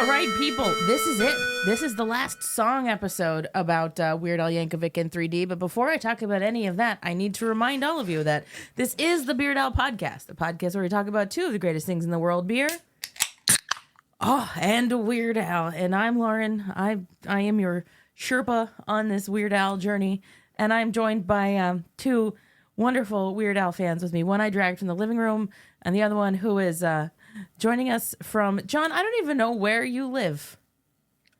All right, people, this is it. This is the last song episode about Weird Al Yankovic in 3D. But before I talk about any of that, I need to remind all of you that this is the Beard Al Podcast, the podcast where we talk about two of the greatest things in the world, beer, and Weird Al. And I'm Lauren. I am your Sherpa on this Weird Al journey. And I'm joined by two wonderful Weird Al fans with me. One I dragged from the living room, and the other one who is joining us from, John, I don't even know where you live.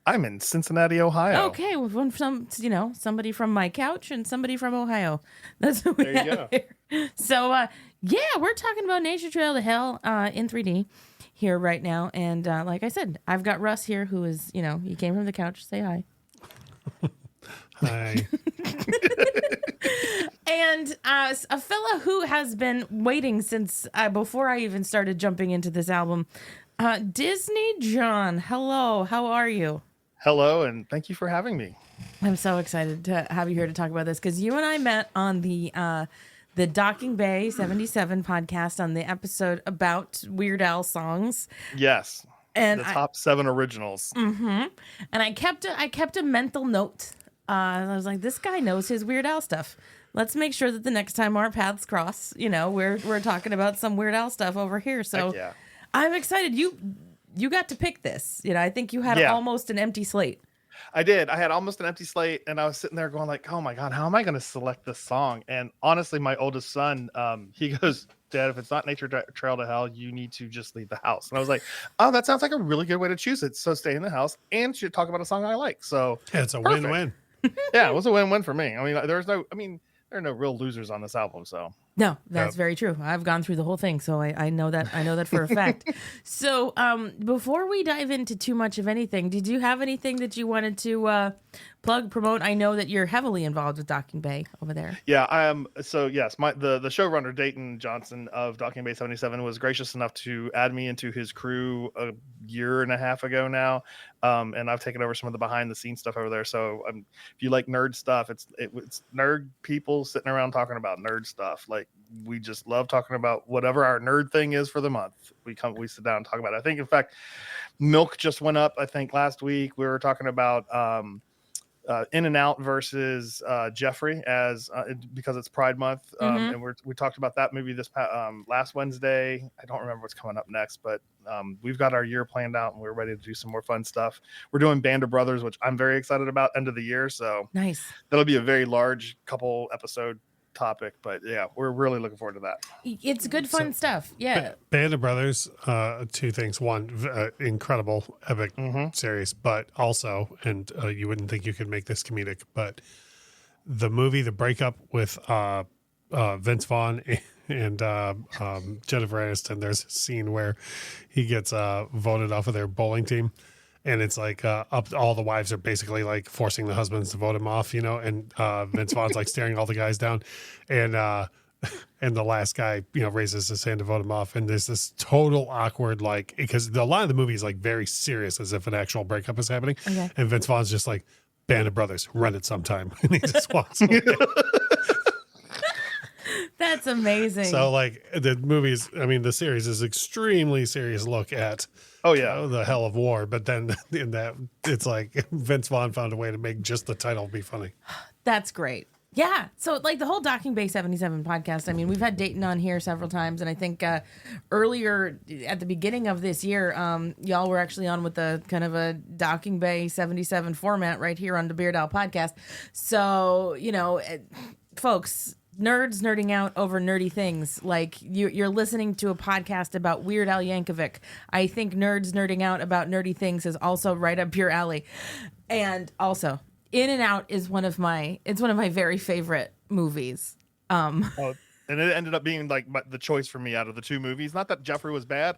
I'm in Cincinnati, Ohio. Okay, with one from, somebody from my couch and somebody from Ohio. That's what we There you have go. here. So, we're talking about Nature Trail to Hell in 3D here right now. And like I said, I've got Russ here who is, he came from the couch. Say hi. Hi. And a fella who has been waiting since before I even started jumping into this album, Disney John. Hello, how are you? Hello, and thank you for having me. I'm so excited to have you here to talk about this because you and I met on the Docking Bay 77 podcast on the episode about Weird Al songs. Yes, And the top 7 originals. And I kept a mental note. I was like, this guy knows his Weird Al stuff. Let's make sure that the next time our paths cross, we're talking about some Weird Al stuff over here. So Heck yeah. I'm excited. You got to pick this. I think you had almost an empty slate. I did. I had almost an empty slate, and I was sitting there going like, oh my God, how am I going to select this song? And honestly, my oldest son, he goes, Dad, if it's not Nature Trail to Hell, you need to just leave the house. And I was like, oh, that sounds like a really good way to choose it. So stay in the house and should talk about a song I like. So Yeah, it's a perfect. win-win. Yeah, it was a win-win for me. I mean, there are no real losers on this album. So No, that's very true. I've gone through the whole thing, so I know that. I know that for a fact. So, before we dive into too much of anything, did you have anything that you wanted to plug, promote? I know that you're heavily involved with Docking Bay over there. yeah, I am. So yes, the showrunner Dayton Johnson of Docking Bay 77 was gracious enough to add me into his crew a year and a half ago now, and I've taken over some of the behind the scenes stuff over there. So if you like nerd stuff, it's nerd people sitting around talking about nerd stuff. Like we just love talking about whatever our nerd thing is for the month. We sit down and talk about it. I think in fact, Milk just went up. I think last week we were talking about In and Out versus Jeffrey because it's Pride Month, and we talked about that movie this last Wednesday. I don't remember what's coming up next, but we've got our year planned out and we're ready to do some more fun stuff. We're doing Band of Brothers, which I'm very excited about, end of the year. So Nice. that'll be a very large couple episode topic, but yeah, we're really looking forward to that. It's good fun stuff. Yeah. Band of Brothers, two things. One, incredible, epic series, but also, and you wouldn't think you could make this comedic, but the movie, The Breakup with Vince Vaughn and Jennifer Aniston, there's a scene where he gets voted off of their bowling team. And it's like all the wives are basically like forcing the husbands to vote him off, and Vince Vaughn's like staring all the guys down, and the last guy, raises his hand to vote him off, and there's this total awkward because a lot of the movie is like very serious as if an actual breakup is happening, and Vince Vaughn's just like, Band of Brothers, run it sometime, and he just walks away. That's amazing. So the series is extremely serious look at the hell of war, but then in that it's like Vince Vaughn found a way to make just the title be funny. That's great. Yeah. So the whole Docking Bay 77 podcast, I mean, we've had Dayton on here several times. And I think earlier at the beginning of this year, y'all were actually on with the kind of a Docking Bay 77 format right here on the Beard Al podcast. So, folks, nerds nerding out over nerdy things. Like you're listening to a podcast about Weird Al Yankovic. I think nerds nerding out about nerdy things is also right up your alley. And also, In and Out is one of my very favorite movies. And it ended up being like the choice for me out of the two movies. Not that Jeffrey was bad.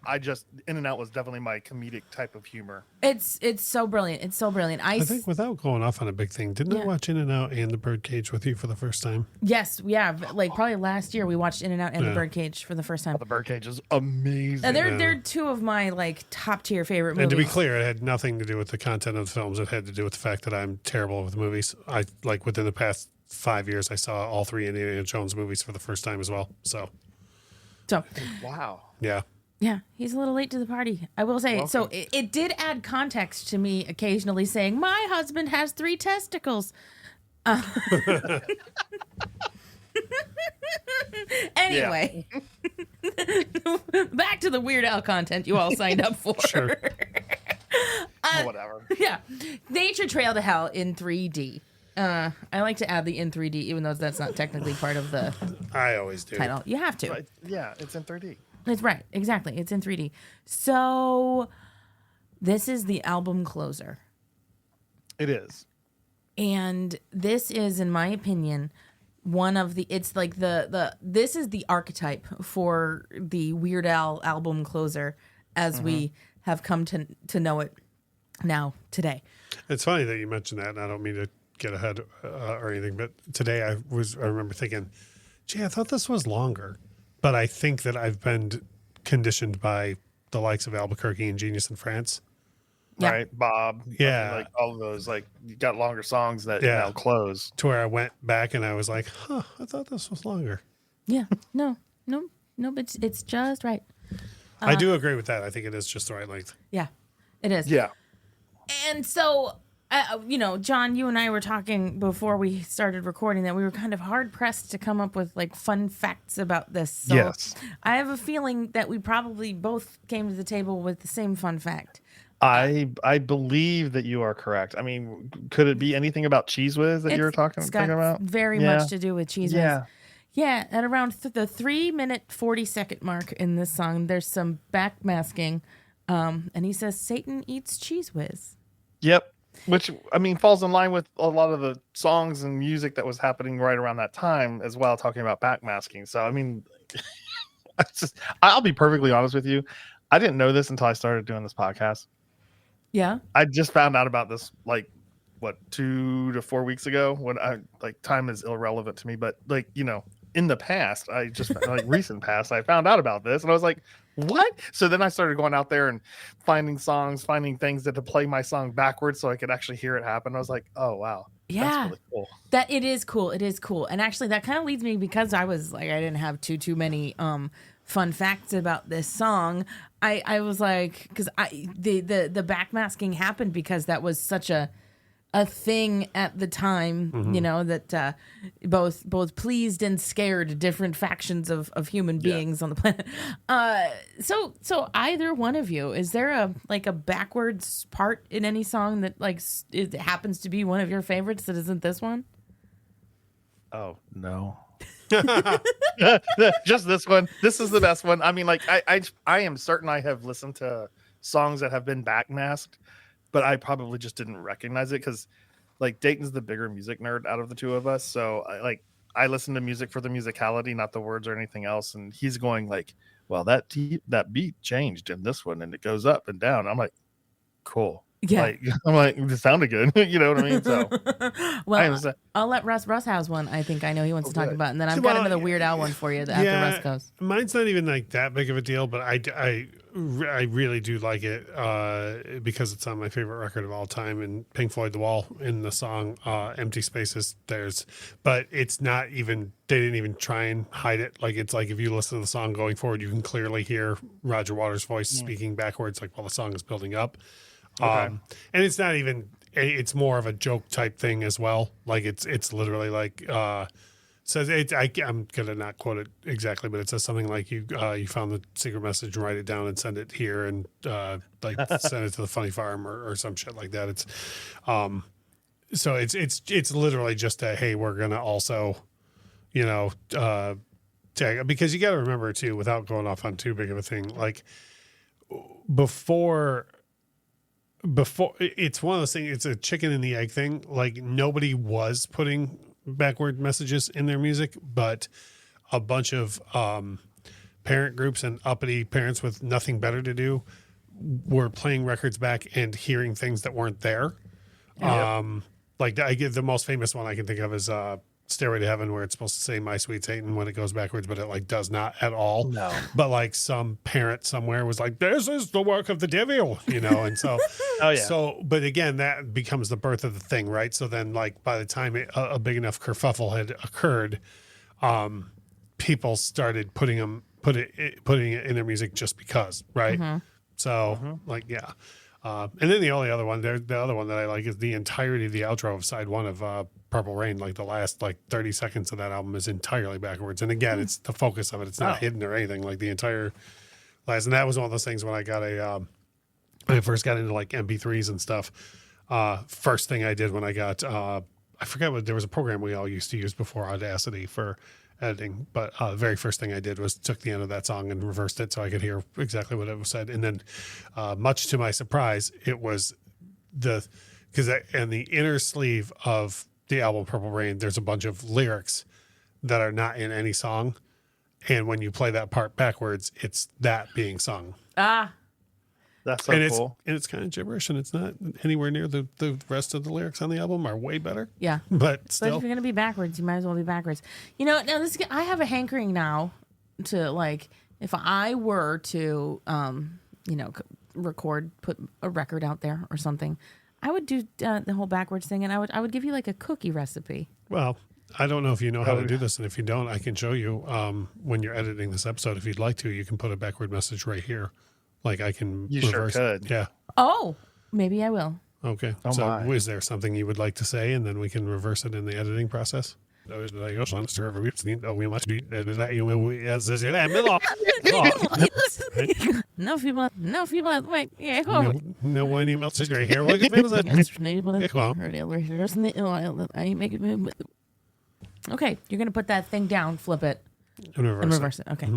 In and Out was definitely my comedic type of humor. It's so brilliant. It's so brilliant. I think without going off on a big thing, didn't I watch In and Out and The Birdcage with you for the first time? Yes, yeah. Probably last year we watched In and Out and The Birdcage for the first time. The Birdcage is amazing. And they're two of my top tier favorite movies. And to be clear, it had nothing to do with the content of the films. It had to do with the fact that I'm terrible with movies. Within the past 5 years, I saw all 3 Indiana Jones movies for the first time as well. So wow. Yeah. Yeah, he's a little late to the party. I will say. Welcome. So it did add context to me occasionally saying, "My husband has 3 testicles." Anyway, back to the Weird Al content you all signed up for. Sure. Whatever. Yeah, Nature Trail to Hell in 3D. I like to add the in 3D, even though that's not technically part of the I always do. title. You have to. Right. Yeah, it's in 3D. It's right. Exactly. It's in 3D. So this is the album closer. It is. And this is, in my opinion, one of the, it's like this is the archetype for the Weird Al album closer as we have come to know it today. It's funny that you mentioned that, and I don't mean to get ahead or anything, but today I remember thinking, gee, I thought this was longer. But I think that I've been conditioned by the likes of Albuquerque and Genius in France. Yeah. Right, Bob. Yeah. I mean, like all of those, like you got longer songs that Yeah. now close. To where I went back and I was like, huh, I thought this was longer. Yeah. No, but it's just right. I do agree with that. I think it is just the right length. Yeah, it is. Yeah. And so, John, you and I were talking before we started recording that we were kind of hard pressed to come up with like fun facts about this. So Yes. I have a feeling that we probably both came to the table with the same fun fact. I believe that you are correct. I mean, could it be anything about Cheese Whiz that you were It's got thinking about? very Yeah. much to do with Cheese Whiz. Yeah. Yeah, at around the 3-minute 40-second mark in this song, there's some backmasking, and he says Satan eats Cheese Whiz. Yep. Which, I mean, falls in line with a lot of the songs and music that was happening right around that time as well, talking about backmasking. So, I mean, I'll be perfectly honest with you. I didn't know this until I started doing this podcast. Yeah. I just found out about this, like, 2 to 4 weeks ago, when time is irrelevant to me, but in the past, I just recent past, I found out about this and I was like, what? So then I started going out there and finding things that to play my song backwards so I could actually hear it happen. I was like, oh wow. Yeah. That's really cool. That it is cool. It is cool. And actually that kind of leads me, because I was like, I didn't have too many fun facts about this song. I was like, because the backmasking happened because that was such a thing at the time, that both pleased and scared different factions of human beings on the planet. So either one of you, is there a backwards part in any song that it happens to be one of your favorites that isn't this one? Oh no. Just this one. This is the best one. I mean, I am certain I have listened to songs that have been backmasked, but I probably just didn't recognize it because Dayton's the bigger music nerd out of the two of us. So I listen to music for the musicality, not the words or anything else. And he's going well, that beat changed in this one and it goes up and down. I'm like, cool. Yeah. I'm like, it sounded good. You know what I mean? So well, I'll let Russ has one. I think I know he wants to talk about, and then I've got another Weird Al one for you after Russ goes. Mine's not even that big of a deal, but I really do like it because it's on my favorite record of all time, and Pink Floyd The Wall in the song Empty Spaces. But it's not even, they didn't even try and hide it. It's like if you listen to the song going forward, you can clearly hear Roger Waters' voice speaking backwards while the song is building up. Okay. And it's not even, it's more of a joke type thing as well. It's literally says I'm gonna not quote it exactly, but it says something like you found the secret message and write it down and send it here and send it to the funny farm or some shit like that. It's so it's literally just a, hey, we're gonna also tag, because you got to remember too, without going off on too big of a thing, before it's one of those things, it's a chicken and the egg thing. Nobody was putting backward messages in their music, but a bunch of parent groups and uppity parents with nothing better to do were playing records back and hearing things that weren't there. Yep. I get the most famous one I can think of is Stairway to Heaven, where it's supposed to say "My Sweet Satan" when it goes backwards, but it does not at all. No. But some parent somewhere was like, "This is the work of the devil," and so. Oh yeah. So, but again, that becomes the birth of the thing, right? So then, by the time a big enough kerfuffle had occurred, people started putting them putting it in their music just because, right? So like, yeah. And then the only other one there, the other one that I like is the entirety of the outro of side one of Purple Rain. Like the last 30 seconds of that album is entirely backwards. And again, it's the focus of it. It's not hidden or anything. Like the entire last, and that was one of those things when I got when I first got into like MP3s and stuff. First thing I did when I got, I forget what, there was a program we all used to use before, Audacity, for editing, but the very first thing I did was took the end of that song and reversed it so I could hear exactly what it was said. And then much to my surprise, it was and the inner sleeve of the album Purple Rain, there's a bunch of lyrics that are not in any song. And when you play that part backwards, it's that being sung. That's so cool. And it's kind of gibberish, and it's not anywhere near the rest of the lyrics on the album are way better. Yeah. But still. But if you're going to be backwards, you might as well be backwards. You know, now I have a hankering now to, like, if I were to, put a record out there or something, I would do the whole backwards thing, and I would give you like a cookie recipe. Well, I don't know if you know how to do this, and if you don't, I can show you when you're editing this episode. If you'd like to, you can put a backward message right here. Like I can reverse. Sure could. Yeah. Oh, maybe I will. Okay. Is there something you would like to say, and then we can reverse it in the editing process? No people wait. Yeah, no one emails is right here. Okay, you're gonna put that thing down, flip it. And reverse it. Okay.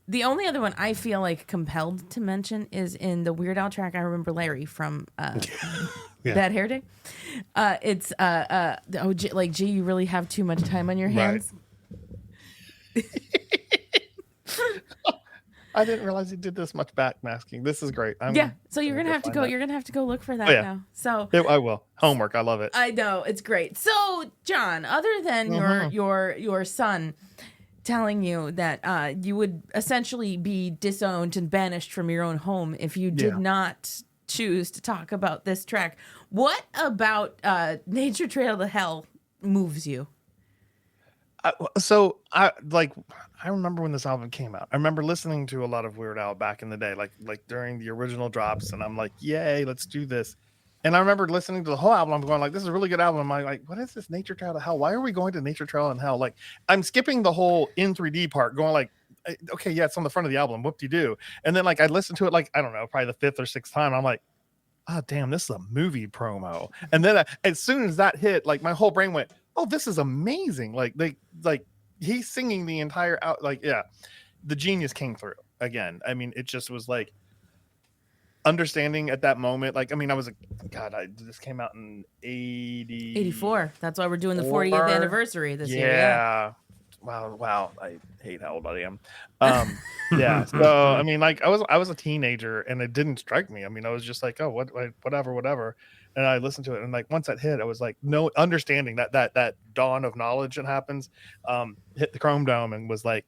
The only other one I feel like compelled to mention is in the Weird Al track. I Remember Larry from Bad Hair Day. It's gee, you really have too much time on your hands. Right. I didn't realize he did this much backmasking. This is great. So you're gonna have to go. You're gonna have to go look for that now. So I will. Homework. I love it. I know, it's great. So John, other than your son telling you that you would essentially be disowned and banished from your own home if you did not choose to talk about this track, what about Nature Trail to Hell moves you? I remember when this album came out. I remember listening to a lot of Weird Al back in the day, like during the original drops, and I'm like, yay, let's do this. And I remember listening to the whole album. I'm going like, this is a really good album. I'm like, what is this Nature Trail to Hell? Why are we going to Nature Trail and Hell? Like, I'm skipping the whole in 3D part, going like, okay, yeah, it's on the front of the album. Whoop-de-doo. And then like I listened to it like, I don't know, probably the fifth or sixth time. I'm like, oh damn, this is a movie promo. And then as soon as that hit, like my whole brain went, oh, this is amazing. Like he's singing the entire out. Like, yeah, the genius came through again. I mean, it just was like, understanding at that moment, like, I mean, this came out in 84. That's why we're doing the 40th anniversary this year. Yeah. Wow. I hate how old I am. Yeah. So, I mean, like, I was a teenager, and it didn't strike me. I mean, I was just like, oh, whatever. And I listened to it, and like, once that hit, I was like, no, understanding that dawn of knowledge that happens, hit the Chrome Dome, and was like,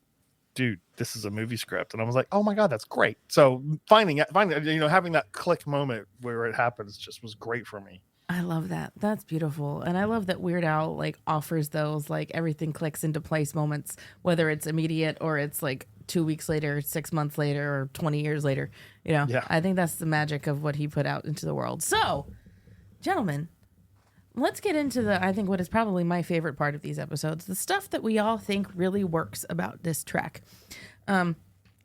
dude, this is a movie script. And I was like, oh my God, that's great. So finding, having that click moment where it happens just was great for me. I love that. That's beautiful. And I love that Weird Al like offers those, like, everything clicks into place moments, whether it's immediate or it's like 2 weeks later, 6 months later, or 20 years later. I think that's the magic of what he put out into the world. So, gentlemen, let's get into I think what is probably my favorite part of these episodes, the stuff that we all think really works about this track.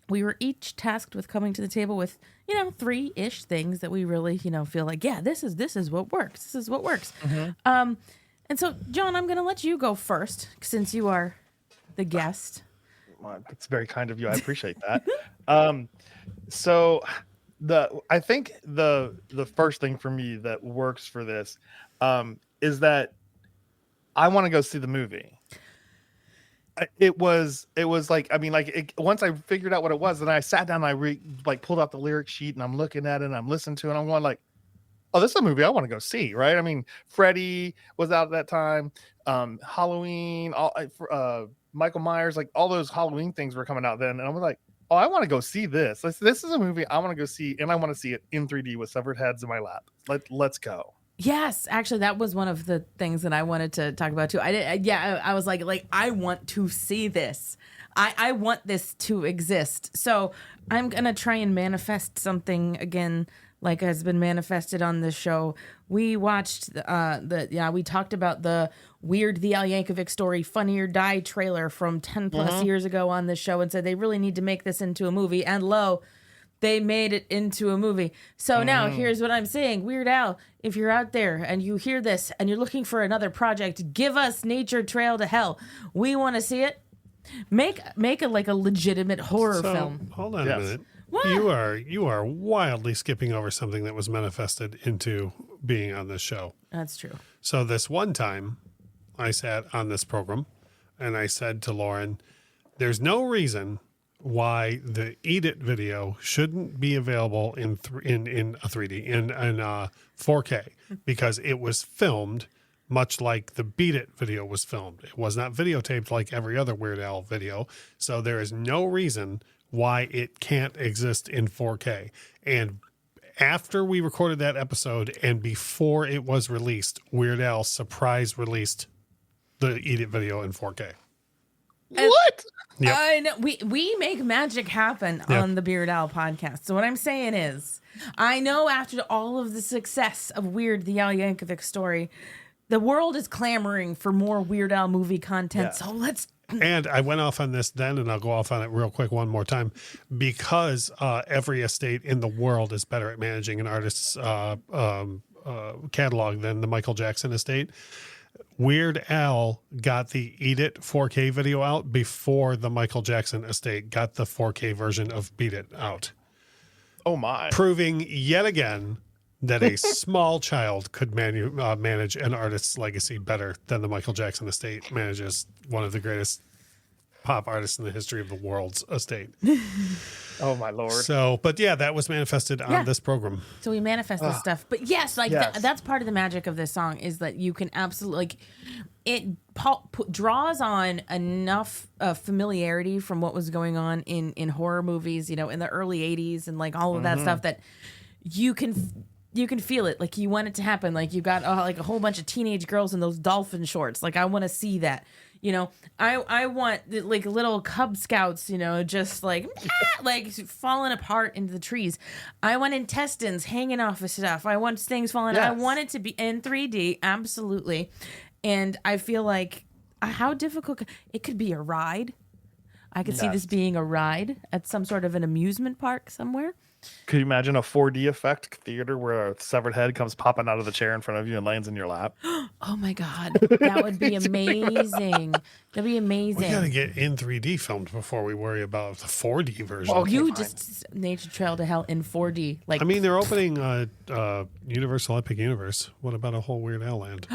We were each tasked with coming to the table with, 3-ish things that we really, feel like, yeah, this is what works. This is what works. And so, John, I'm going to let you go first since you are the guest. Well, that's very kind of you. I appreciate that. So I think the first thing for me that works for this is that I want to go see the movie. It was like, I mean, like once I figured out what it was, then I sat down and I pulled out the lyric sheet, and I'm looking at it and I'm listening to it, and I'm going like, oh, this is a movie I want to go see, right? I mean, Freddy was out at that time, Halloween, Michael Myers, like all those Halloween things were coming out then, and I was like, oh, I want to go see this. This is a movie I want to go see, and I want to see it in 3D with severed heads in my lap. Let's go. Yes, actually, that was one of the things that I wanted to talk about too. I was like, I want to see this. I want this to exist. So I'm gonna try and manifest something again, like has been manifested on this show. We watched we talked about the weird The Al Yankovic Story, Funny or Die trailer from 10 plus years ago on this show, and said they really need to make this into a movie. And lo, they made it into a movie. So now here's what I'm saying. Weird Al, if you're out there and you hear this and you're looking for another project, give us Nature Trail to Hell. We want to see it. Make a legitimate horror film. Hold on a minute. What? You are wildly skipping over something that was manifested into being on this show. That's true. So this one time I sat on this program and I said to Lauren, there's no reason why the Eat It video shouldn't be available in 3D in 4K, because it was filmed much like the Beat It video was filmed. It was not videotaped like every other Weird Al video. So there is no reason why it can't exist in 4K. And after we recorded that episode and before it was released, Weird Al surprise released the Eat It video in 4K. What? Yep. I know we make magic happen on the Weird Al podcast. So what I'm saying is, I know after all of the success of The Al Yankovic Story, the world is clamoring for more Weird Al movie content. So let's. And I went off on this then, and I'll go off on it real quick one more time, because every estate in the world is better at managing an artist's catalog than the Michael Jackson estate. Weird Al got the Eat It 4K video out before the Michael Jackson estate got the 4K version of Beat It out. Oh my. Proving yet again that a small child could manage an artist's legacy better than the Michael Jackson estate manages one of the greatest pop artists in the history of the world's estate. Oh my Lord. So, but yeah, that was manifested on this program. So we manifest this stuff. But yes, that's part of the magic of this song, is that you can absolutely, it draws on enough familiarity from what was going on in horror movies, in the early 80s and all of that stuff, that you can feel it. Like, you want it to happen. Like, you got a whole bunch of teenage girls in those dolphin shorts. Like, I want to see that. I want little Cub Scouts, just falling apart into the trees. I want intestines hanging off of stuff. I want things falling. Yes. I want it to be in 3D, absolutely. And I feel like how difficult it could be a ride. I could see this being a ride at some sort of an amusement park somewhere. Could you imagine a 4D effect theater where a severed head comes popping out of the chair in front of you and lands in your lap? Oh my God. That would be amazing. That'd be amazing. We got to get in 3D filmed before we worry about the 4D version. Well, just Nature Trail to Hell in 4D. I mean, they're opening Universal Epic Universe. What about a whole Weird Al land?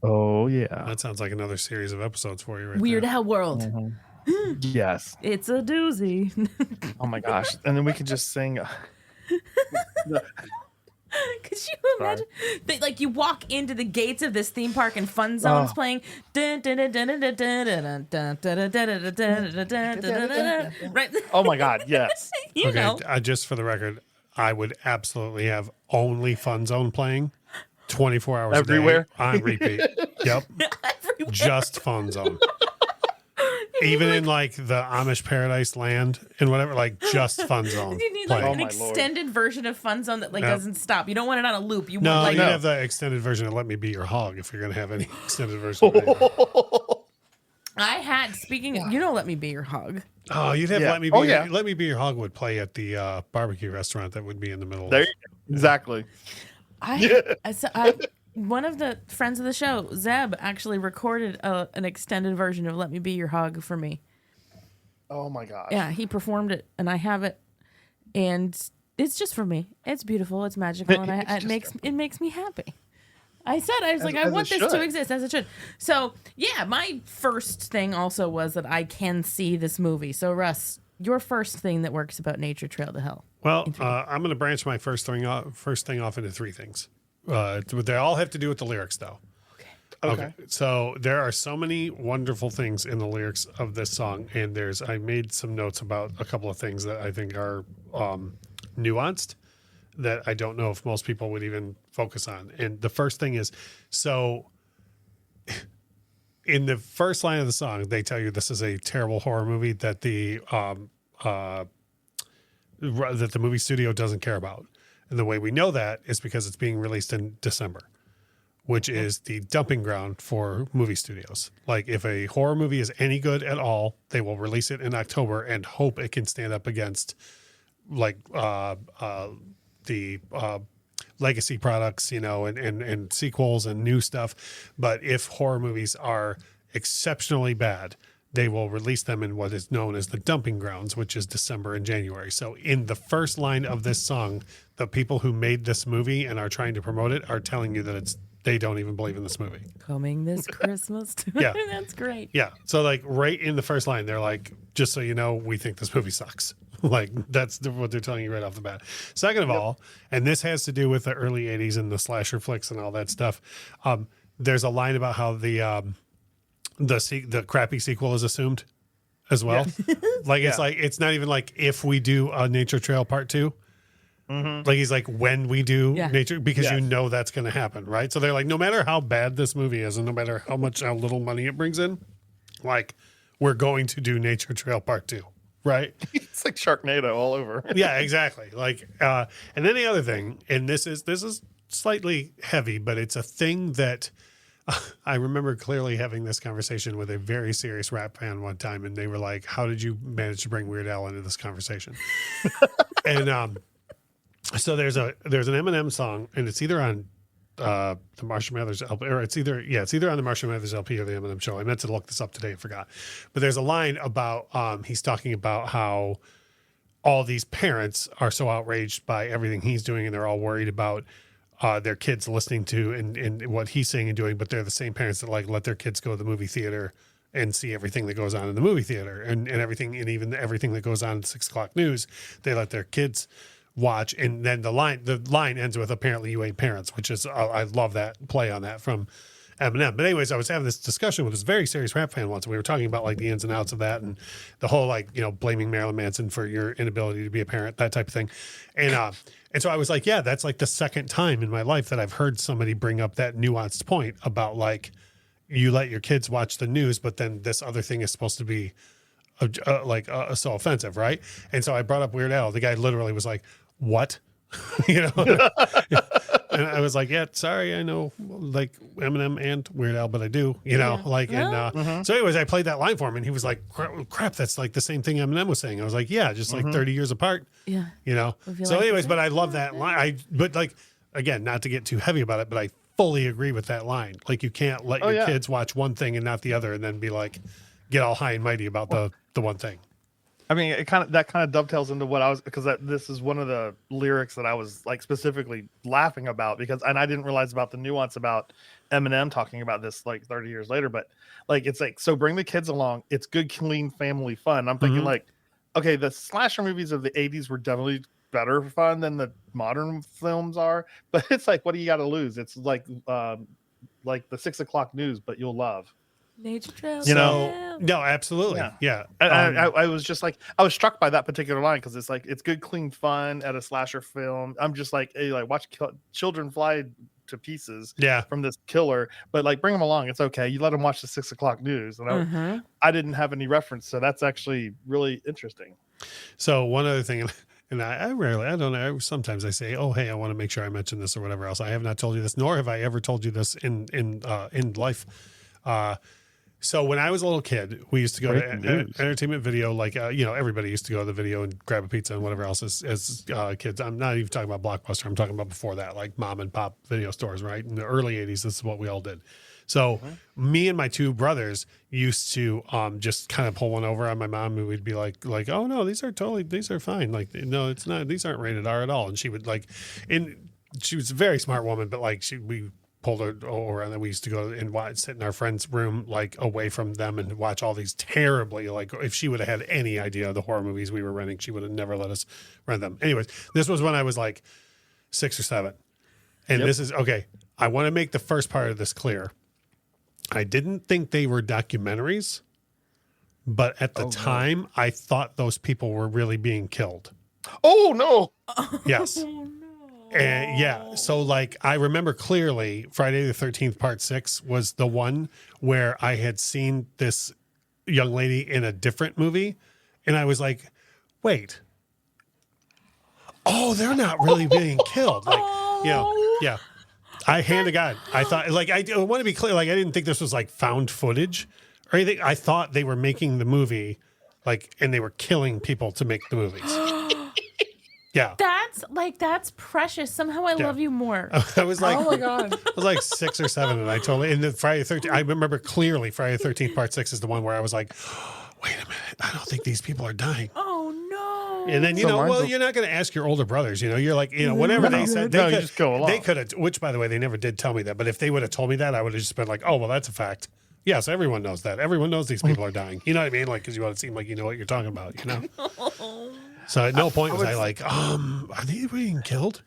Oh, yeah. That sounds like another series of episodes for you right Weird there. Al World. Mm-hmm. Yes. It's a doozy. Oh my gosh. And then we could just sing. Could you imagine? That, you walk into the gates of this theme park and Fun Zone's playing. Right. Oh my God. Yes. You know. Just for the record, I would absolutely have only Fun Zone playing 24 hours everywhere a day on repeat. Yep. Everywhere. Just Fun Zone. Even in the Amish paradise land and whatever, just Fun Zone. You need playing. an extended version of Fun Zone that doesn't stop. You don't want it on a loop. You No, want you have the extended version of Let Me Be Your Hog if you're going to have any extended version. I had, speaking of, Let Me Be Your Hog. Oh, you'd have Yeah. Let Me Be Let Me Be Your Hog would play at the barbecue restaurant that would be in the middle. There you go. Exactly. One of the friends of the show, Zeb, actually recorded an extended version of Let Me Be Your Hog for me. Oh my gosh. Yeah, he performed it, and I have it, and it's just for me. It's beautiful, it's magical, and it makes me happy. I was like, I want this to exist, as it should. So, yeah, my first thing also was that I can see this movie. So, Russ, your first thing that works about Nature Trail to Hell. Well, I'm going to branch my first thing off into three things. They all have to do with the lyrics, though. Okay. So there are so many wonderful things in the lyrics of this song, and I made some notes about a couple of things that I think are nuanced, that I don't know if most people would even focus on. And the first thing is, so in the first line of the song, they tell you this is a terrible horror movie that the movie studio doesn't care about. And the way we know that is because it's being released in December, which is the dumping ground for movie studios. Like if a horror movie is any good at all, they will release it in October and hope it can stand up against like the legacy products, you know, and sequels and new stuff. But if horror movies are exceptionally bad, they will release them in what is known as the dumping grounds, which is December and January. So in the first line of this song, the people who made this movie and are trying to promote it are telling you that they don't even believe in this movie. Coming this Christmas. Yeah. That's great. Yeah. So like right in the first line, they're like, just so you know, we think this movie sucks. Like that's what they're telling you right off the bat. Second of all, and this has to do with the early 80s and the slasher flicks and all that stuff. There's a line about how the crappy sequel is assumed as well. Like it's like it's not even like if we do a Nature Trail Part 2. Like he's like when we do nature, because you know that's going to happen, right? So they're like, no matter how bad this movie is and no matter how little money it brings in, like we're going to do Nature Trail Part 2, right? It's like Sharknado all over. Yeah, exactly. Like and then the other thing, and this is slightly heavy, but it's a thing that I remember clearly having this conversation with a very serious rap fan one time, and they were like, how did you manage to bring Weird Al into this conversation? And so there's an Eminem song, and it's either on the Marshall Mathers LP, or it's either on the Marshall Mathers LP or the Eminem show. I meant to look this up today and forgot. But there's a line about he's talking about how all these parents are so outraged by everything he's doing, and they're all worried about their kids listening to and what he's saying and doing, but they're the same parents that like let their kids go to the movie theater and see everything that goes on in the movie theater and everything, and even everything that goes on at 6 o'clock news, they let their kids watch. And then the line ends with apparently you ain't parents, which is I love that play on that from Eminem. But anyways, I was having this discussion with this very serious rap fan once, and we were talking about like the ins and outs of that and the whole like, you know, blaming Marilyn Manson for your inability to be a parent, that type of thing. And so I was like, yeah, that's like the second time in my life that I've heard somebody bring up that nuanced point about like you let your kids watch the news, but then this other thing is supposed to be so offensive, right? And so I brought up Weird Al. The guy literally was like, what? You know? And I was like, yeah, sorry, I know like Eminem and Weird Al, but I do, you know, like, and so anyways, I played that line for him and he was like, crap, that's like the same thing Eminem was saying. I was like, yeah, just like 30 years apart, you know? So anyways, but I love that line. But like, again, not to get too heavy about it, but I fully agree with that line. Like you can't let your kids watch one thing and not the other and then be like, get all high and mighty about the one thing. I mean, that kind of dovetails into what I was, because this is one of the lyrics that I was like specifically laughing about and I didn't realize about the nuance about Eminem talking about this like 30 years later, but like, it's like, so bring the kids along. It's good, clean family fun. I'm thinking like, okay, the slasher movies of the 80s were definitely better fun than the modern films are, but it's like, what do you got to lose? It's like the 6 o'clock news, but you'll love. Nature Trail. You know, no, absolutely. Yeah. I was just like, I was struck by that particular line because it's like, it's good, clean fun at a slasher film. I'm just like, hey, like watch children fly to pieces from this killer, but like bring them along. It's okay. You let them watch the 6 o'clock news. And I didn't have any reference. So that's actually really interesting. So one other thing, and I don't know. Sometimes I say, oh, hey, I want to make sure I mention this or whatever else. I have not told you this, nor have I ever told you this in life. So when I was a little kid, we used to go to entertainment video, like, you know, everybody used to go to the video and grab a pizza and whatever else as kids. I'm not even talking about Blockbuster. I'm talking about before that, like mom and pop video stores, right? In the early 80s, this is what we all did. So me and my two brothers used to just kind of pull one over on my mom, and we'd be like, oh, no, these are fine. Like, no, it's not. These aren't rated R at all. And she would like, and she was a very smart woman, but like we pulled her over, and then we used to go and sit in our friend's room, like away from them, and watch all these terribly, like if she would have had any idea of the horror movies we were renting, she would have never let us rent them. Anyways, this was when I was like 6 or 7. And this is, okay, I want to make the first part of this clear. I didn't think they were documentaries, but at the time, I thought those people were really being killed. Oh, no. Yes. And yeah, so like I remember clearly Friday the 13th part 6 was the one where I had seen this young lady in a different movie and I was like, wait. Oh, they're not really being killed. Like, yeah. I hand to God. I thought like I want to be clear, like I didn't think this was like found footage or anything. I thought they were making the movie like and they were killing people to make the movies. Yeah. That's precious. Somehow I love you more. I was like, Oh my God. I was like 6 or 7, and I totally. And the Friday the 13th, I remember clearly Friday the 13th part 6 is the one where I was like, wait a minute, I don't think these people are dying. Oh no! And then you're not going to ask your older brothers. You're like, whatever they said, you just go along. They could have. Which, by the way, they never did tell me that. But if they would have told me that, I would have just been like, oh well, that's a fact. Yes, everyone knows that. Everyone knows these people are dying. You know what I mean? Like, because you want to seem like you know what you're talking about. So at no point was I like, are they being killed?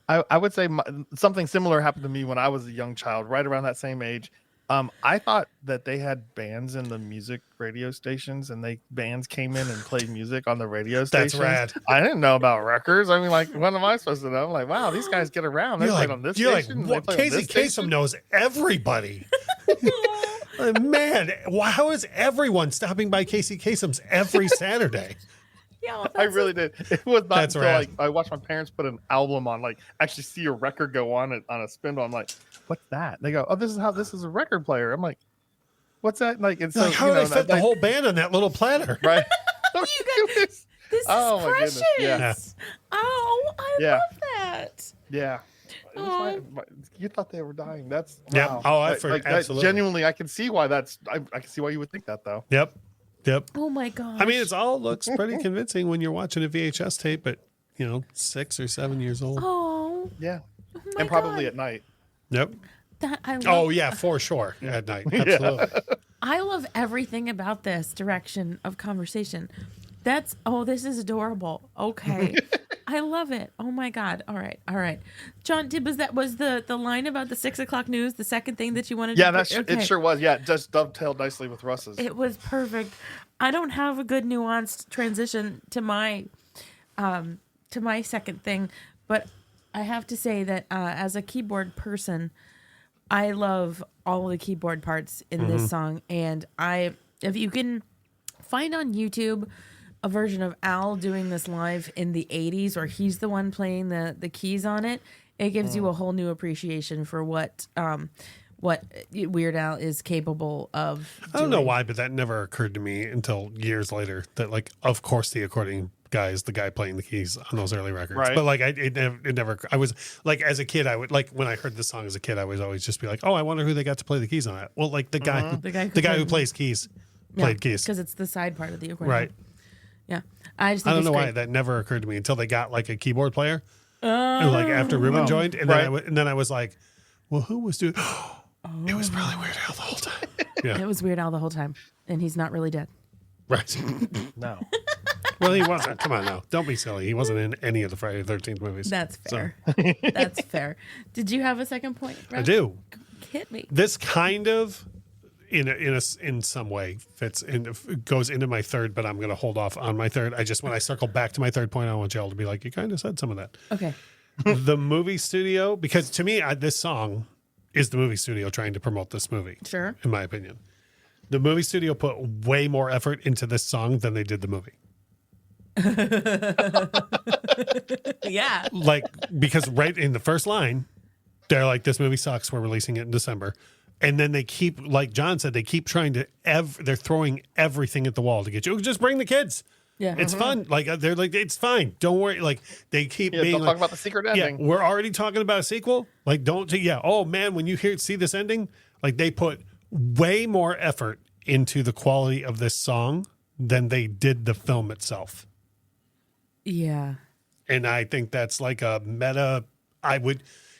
I would say something similar happened to me when I was a young child, right around that same age. I thought that they had bands in the music radio stations, and bands came in and played music on the radio stations. That's rad. I didn't know about records. I mean, like, what am I supposed to know? I'm like, wow, these guys get around. They played on this station. You're like, Casey Kasem knows everybody. Man, how is everyone stopping by Casey Kasem's every Saturday? Yeah, I really did. It was not That's until rad. I watched my parents put an album on, like actually see a record go on a spindle. I'm like, what's that? They go, oh, this is a record player. I'm like, what's that? Like, it's Like, how do they fit the whole band on that little platter? right? This is Oh, my precious. goodness, yeah. Oh, I Yeah. love that. Yeah. It was Aw. you thought they were dying. That's Yep. wow. Oh, Absolutely. Genuinely, I can see why I can see why you would think that though. Yep. Oh my gosh. I mean, it all looks pretty convincing when you're watching a VHS tape at 6 or 7 years old. Oh. Yeah. Oh my And probably God. at night. Yep. That I love. Oh yeah, for sure. At night, absolutely. I love everything about this direction of conversation. This is adorable. Okay. I love it. Oh my God. All right. John, was the line about the 6 o'clock news the second thing that you wanted Yeah, to it sure was. Yeah, it just dovetailed nicely with Russ's. It was perfect. I don't have a good nuanced transition to my second thing, but I have to say that as a keyboard person, I love all the keyboard parts in this song. And if you can find on YouTube a version of Al doing this live in the 80s, or he's the one playing the keys on it, it gives you a whole new appreciation for what Weird Al is capable of doing. I don't know why, but that never occurred to me until years later. That like, of course, the accordion guy is the guy playing the keys on those early records. Right. But like, it never. I was like, as a kid, I would like when I heard this song as a kid, I was always just be like, oh, I wonder who they got to play the keys on it. Well, like the guy, the guy who plays keys, played keys, because it's the side part of the accordion. right? Yeah, I just think I don't it's know great. why that never occurred to me until they got like a keyboard player, and like after Ruben joined, and then I was like, well, who was doing? It was probably Weird Al the whole time. Yeah, It was Weird Al the whole time, and he's not really dead. right. No. Well, he wasn't. Come on now, don't be silly. He wasn't in any of the Friday the 13th movies. That's So, fair. That's fair. Did you have a second point, I Rob? do. Hit me. This kind of, in some way, goes into my third, but I'm going to hold off on my third. When I circle back to my third point, I want y'all to be like, you kind of said some of that. Okay. The movie studio, because to me, this song is the movie studio trying to promote this movie. Sure. In my opinion, the movie studio put way more effort into this song than they did the movie. Yeah. Like, because right in the first line, they're like, this movie sucks. We're releasing it in December. And then they keep, like John said, they keep trying to, they're throwing everything at the wall to get you. Just bring the kids. Yeah. It's fun. Like, they're like, it's fine. Don't worry. Like, they keep being Don't like, talk about the secret ending. yeah, we're already talking about a sequel. Like, oh man, when you see this ending, like they put way more effort into the quality of this song than they did the film itself. Yeah. And I think that's like a meta.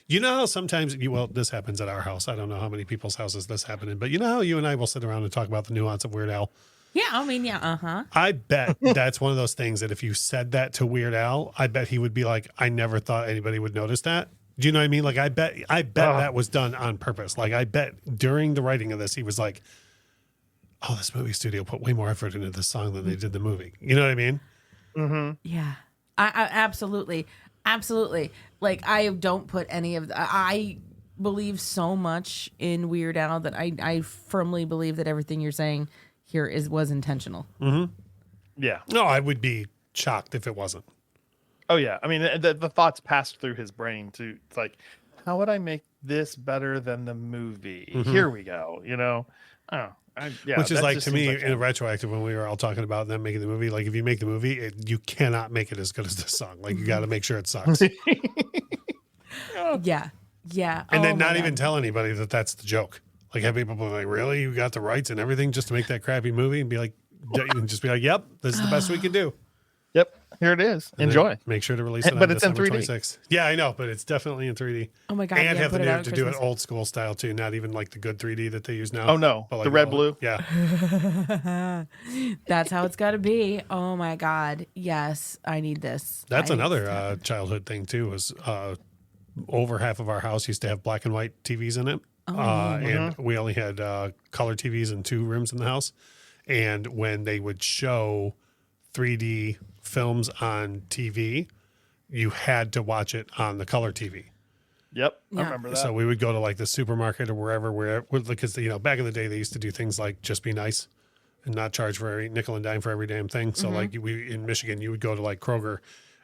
You know how sometimes this happens at our house. I don't know how many people's houses this happened in, but you know how you and I will sit around and talk about the nuance of Weird Al. Yeah. I mean, yeah. Uh-huh. I bet that's one of those things that if you said that to Weird Al, I bet he would be like, I never thought anybody would notice that. Do you know what I mean? Like, I bet that was done on purpose. Like, I bet during the writing of this, he was like, oh, this movie studio put way more effort into this song than they did the movie. You know what I mean? Yeah. I absolutely. Absolutely. Like, I don't put any of I believe so much in Weird Al that I firmly believe that everything you're saying here was intentional. Yeah. No, I would be shocked if it wasn't. Oh yeah. I mean, the thoughts passed through his brain to, it's like, how would I make this better than the movie? Here we go. You know, Which is that like, just to seems me, like in a retroactive, when we were all talking about them making the movie, like if you make the movie, you cannot make it as good as this song. Like you got to make sure it sucks. Yeah. Yeah. And then Oh my not even God. tell anybody that that's the joke. Like have people be like, really? You got the rights and everything just to make that crappy movie? And be like, and just be like, yep, this is the best we can do. Yep, here it is. And Enjoy. Make sure to release it But on it's in December 3D. 26th. Yeah, I know, but it's definitely in 3D. Oh my God. And yeah, have the put it out nerve at to do it Christmas. old school style too, not even like the good 3D that they use now. Oh no, but like the red old- blue. Yeah, That's how it's got to be. Oh my God. Yes, I need this. that's I- another childhood thing too. Was over half of our house used to have black and white TVs in it, and we only had color TVs in 2 rooms in the house. And when they would show 3D films on TV, you had to watch it on the color TV. Yep, I Yeah. remember that. So we would go to like the supermarket or where because back in the day they used to do things like just be nice and not charge for every nickel and dime for every damn thing. So like we in Michigan, you would go to like Kroger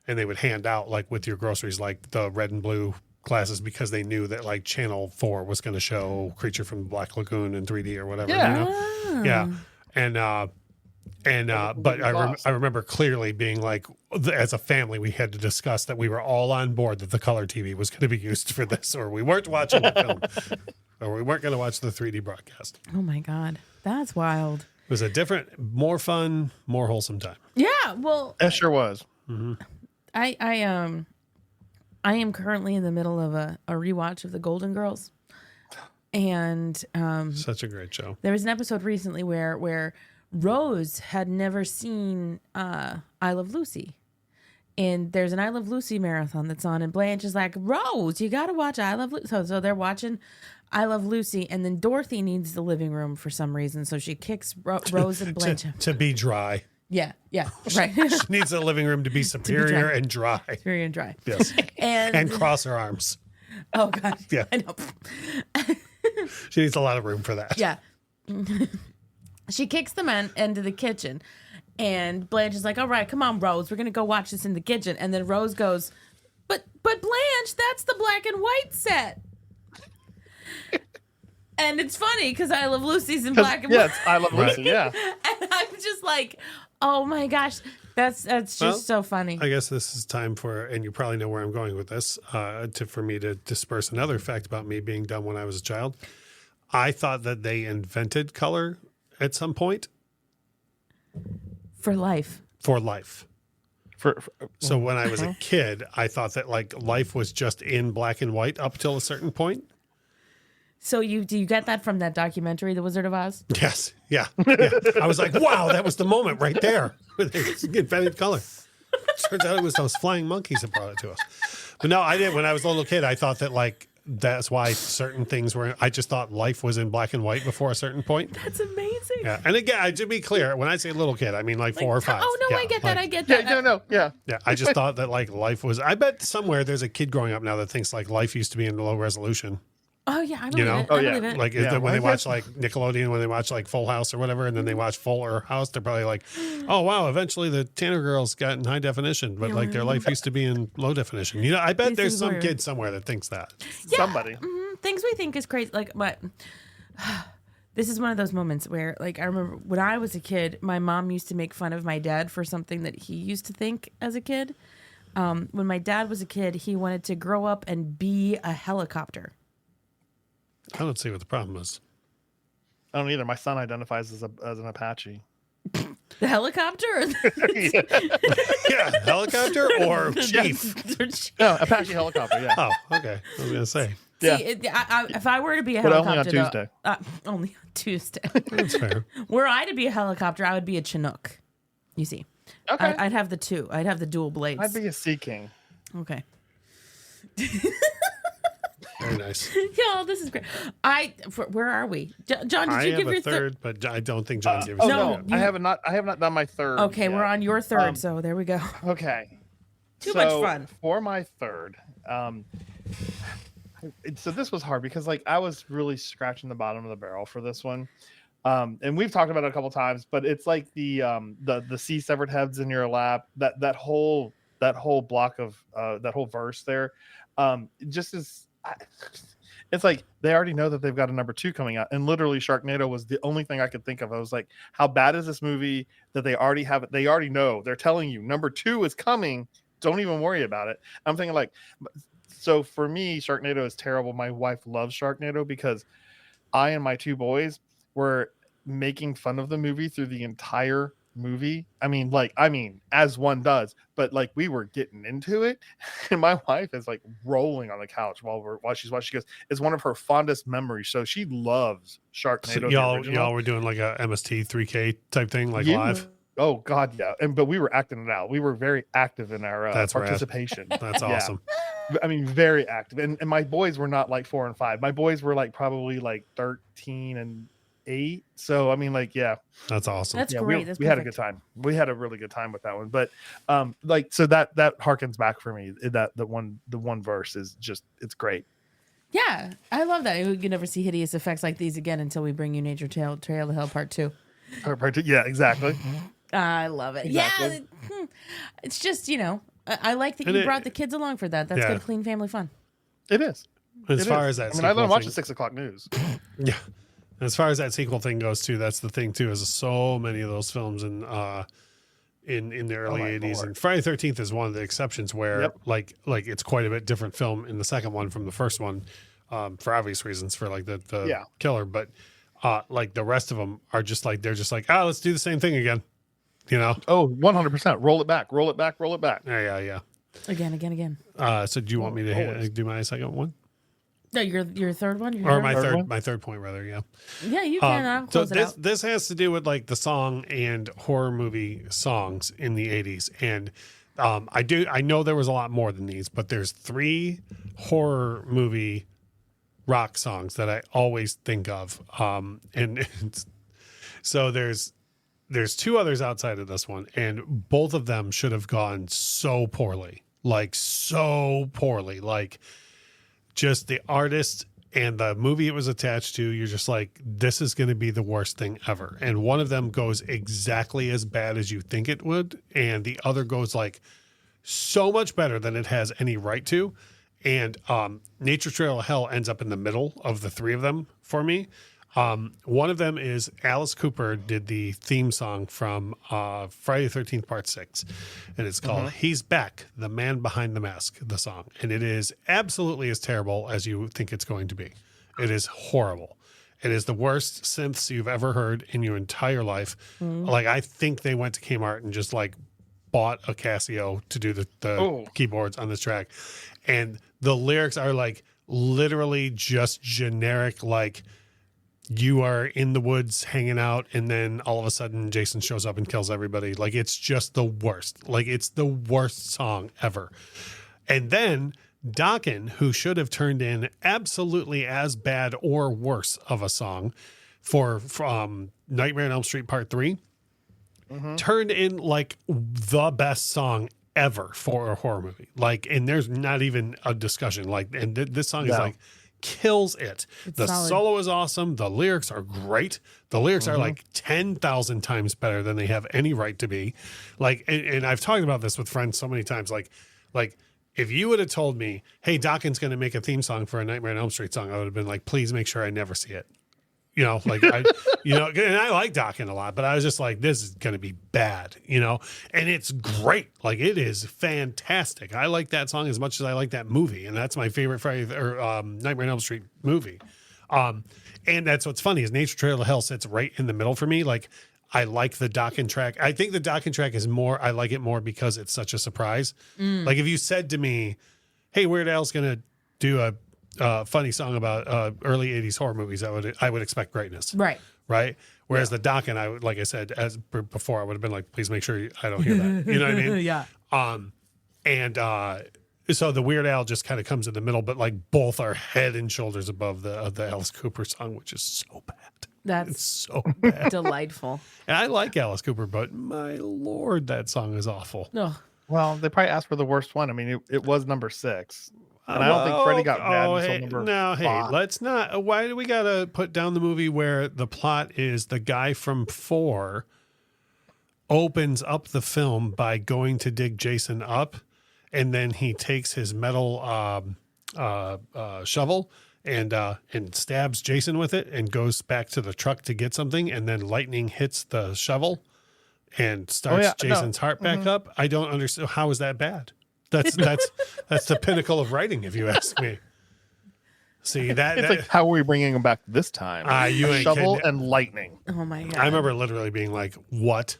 and they would hand out like with your groceries like the red and blue glasses because they knew that like Channel 4 was going to show Creature from the Black Lagoon in 3D or whatever. Yeah. You know? Yeah. But I remember clearly being like, as a family, we had to discuss that we were all on board that the color TV was going to be used for this, or we weren't watching the film, or we weren't going to watch the 3D broadcast. Oh my God. That's wild. It was a different, more fun, more wholesome time. Yeah. Well, It sure was. I am currently in the middle of a rewatch of the Golden Girls. And Such a great show. there was an episode recently where Rose had never seen I Love Lucy. And there's an I Love Lucy marathon that's on, and Blanche is like, Rose, you got to watch I Love Lucy. So they're watching I Love Lucy, and then Dorothy needs the living room for some reason. So she kicks Rose and Blanche. To be dry. Yeah, right. She needs the living room to be superior and dry. Very and dry. Yes. And, And cross her arms. oh, God. Yeah. I know. She needs a lot of room for that. Yeah. She kicks the man into the kitchen, and Blanche is like, all right, come on, Rose, we're going to go watch this in the kitchen. And then Rose goes, but Blanche, that's the black and white set. And it's funny because I Love Lucy's in black and white. Yes, I love Lucy. Yeah. And I'm just like, oh my gosh, that's just so funny. I guess this is time for, and you probably know where I'm going with this, for me to disperse another fact about me being dumb when I was a child. I thought that they invented color at some point For life. for life. For So when I was a kid, I thought that like life was just in black and white up till a certain point. So do you get that from that documentary, The Wizard of Oz? Yes. Yeah. I was like, wow, that was the moment right there. They invented color. Turns out it was those flying monkeys that brought it to us. But no, I did. When I was a little kid, I thought that like, that's why certain things were, I just thought life was in black and white before a certain point. That's amazing. Yeah. And again, to be clear, when I say little kid, I mean like 4 or 5. Oh, no, Yeah, I get that. like- I get yeah, that. no. Yeah. Yeah. I just thought that like life was, I bet somewhere there's a kid growing up now that thinks like life used to be in low resolution. Oh, yeah, I believe know? it. Oh, I yeah. believe it. Like Yeah, when they well, I watch like Nickelodeon, when they watch like Full House or whatever, and then they watch Fuller House, they're probably like, oh, wow, eventually the Tanner girls got in high definition, but like their life used to be in low definition. You know, I bet These there's things some were- kid somewhere that thinks that. Yeah, Somebody. things we think is crazy. Like, what? This is one of those moments where, like, I remember when I was a kid, my mom used to make fun of my dad for something that he used to think as a kid. When my dad was a kid, he wanted to grow up and be a helicopter. I don't see what the problem is. I don't either. My son identifies as an Apache. The helicopter? Or Yeah, helicopter or chief. No, Apache helicopter. Yeah. Oh, okay. I was going to say. Yeah. See, if I were to be a But helicopter, only on Tuesday. Only on Tuesday. That's fair. Were I to be a helicopter, I would be a Chinook. You see, Okay. I'd have the two. I'd have the dual blades. I'd be a Sea King. Okay. Very nice. Y'all, this is great. Where are we? John, did I you have give a your third, but I don't think John gave Oh us No, no, you- I have not done my third. Okay, yet. we're on your third, so there we go. Okay. Too much fun. For my third, so this was hard because like I was really scratching the bottom of the barrel for this one. And we've talked about it a couple times, but it's like the sea severed heads in your lap, that whole block of that whole verse there, just is. It's like they already know that they've got a number 2 coming out, and literally Sharknado was the only thing I could think of. I was like, how bad is this movie that they already have it? They already know. They're telling you number 2 is coming. Don't even worry about it. I'm thinking like, so for me, Sharknado is terrible. My wife loves Sharknado because I and my 2 boys were making fun of the movie through the entire movie. I mean, as one does, but like we were getting into it, and my wife is like rolling on the couch while she's watching. She goes, it's one of her fondest memories. So she loves Sharknado. So y'all were doing like a MST 3K type thing, like live. Oh God, yeah. But we were acting it out. We were very active in our participation. That's awesome. I mean, very active. And my boys were not like 4 and 5. My boys were like probably like 13 and 8. So I mean, like, yeah, that's awesome. That's great. We had a good time. We had a really good time with that one. But like, so that harkens back for me. That the one verse is just, it's great. Yeah, I love that. You can never see hideous effects like these again until we bring you Nature Trail to Hell Part 2. Yeah, exactly. I love it. Exactly. Yeah, it's just, I like that you brought the kids along for that. That's good, clean family fun. It is. As far as that, I let them watch the 6 o'clock news. Yeah. As far as that sequel thing goes too, that's the thing too, is so many of those films in the early 80s. Lord. And Friday the 13th is one of the exceptions where like it's quite a bit different film in the second one from the first one, for obvious reasons, for like the killer. But like the rest of them are just like, they're just like, let's do the same thing again. Oh, 100%. Roll it back. Yeah. Again. So do you want me to do my second one? No, your third one? My third point, rather, yeah. Yeah, you can. I'll close it out. This has to do with like the song and horror movie songs in the 80s. And I know there was a lot more than these, but there's 3 horror movie rock songs that I always think of. So there's 2 others outside of this one, and both of them should have gone so poorly. Like just the artist and the movie it was attached to, you're just like, this is going to be the worst thing ever. And one of them goes exactly as bad as you think it would, and the other goes like so much better than it has any right to. And Nature Trail of Hell ends up in the middle of the 3 of them for me. One of them is Alice Cooper did the theme song from Friday the 13th Part 6, and it's called He's Back, the Man Behind the Mask, the song. And it is absolutely as terrible as you think it's going to be. It is horrible. It is the worst synths you've ever heard in your entire life. Like, I think they went to Kmart and just like bought a Casio to do the keyboards on this track. And the lyrics are like literally just generic, like, you are in the woods hanging out, and then all of a sudden Jason shows up and kills everybody. Like, it's just the worst. Like, it's the worst song ever. And then Dokken, who should have turned in absolutely as bad or worse of a song for Nightmare on Elm Street Part 3, turned in like the best song ever for a horror movie. Like, and there's not even a discussion. Like, and this song is like, kills it. The solo is awesome. The lyrics are great. The lyrics are like 10,000 times better than they have any right to be. Like, and I've talked about this with friends so many times. Like if you would have told me, hey, Dokken's going to make a theme song for a Nightmare on Elm Street song, I would have been like, please make sure I never see it. And I like Dokken a lot, but I was just like, this is going to be bad, and it's great. Like, it is fantastic. I like that song as much as I like that movie. And that's my favorite Nightmare on Elm Street movie. And that's what's funny is Nature Trail of Hell sits right in the middle for me. Like, I like the Dokken track. I think the Dokken track is I like it more because it's such a surprise. Like, if you said to me, hey, Weird Al's going to do a funny song about early 80s horror movies, I would expect greatness. Right. Whereas the Dokken, I would, like I said, as before, I would have been like, please make sure I don't hear that. You know what I mean? Yeah. So the Weird Al just kind of comes in the middle, but like both are head and shoulders above the Alice Cooper song, which is so bad. It's so bad. Delightful. And I like Alice Cooper, but my Lord, that song is awful. No. Well, they probably asked for the worst one. I mean, it was number 6. And I don't think Freddie got mad until number 5. Let's not. Why do we got to put down the movie where the plot is the guy from 4 opens up the film by going to dig Jason up, and then he takes his metal shovel and stabs Jason with it and goes back to the truck to get something, and then lightning hits the shovel and starts Jason's heart back up. I don't understand. How is that bad? That's the pinnacle of writing, if you ask me. See that? It's like, how are we bringing him back this time? You ain't shovel kidding. and lightning. Oh my god! I remember literally being like, "What?"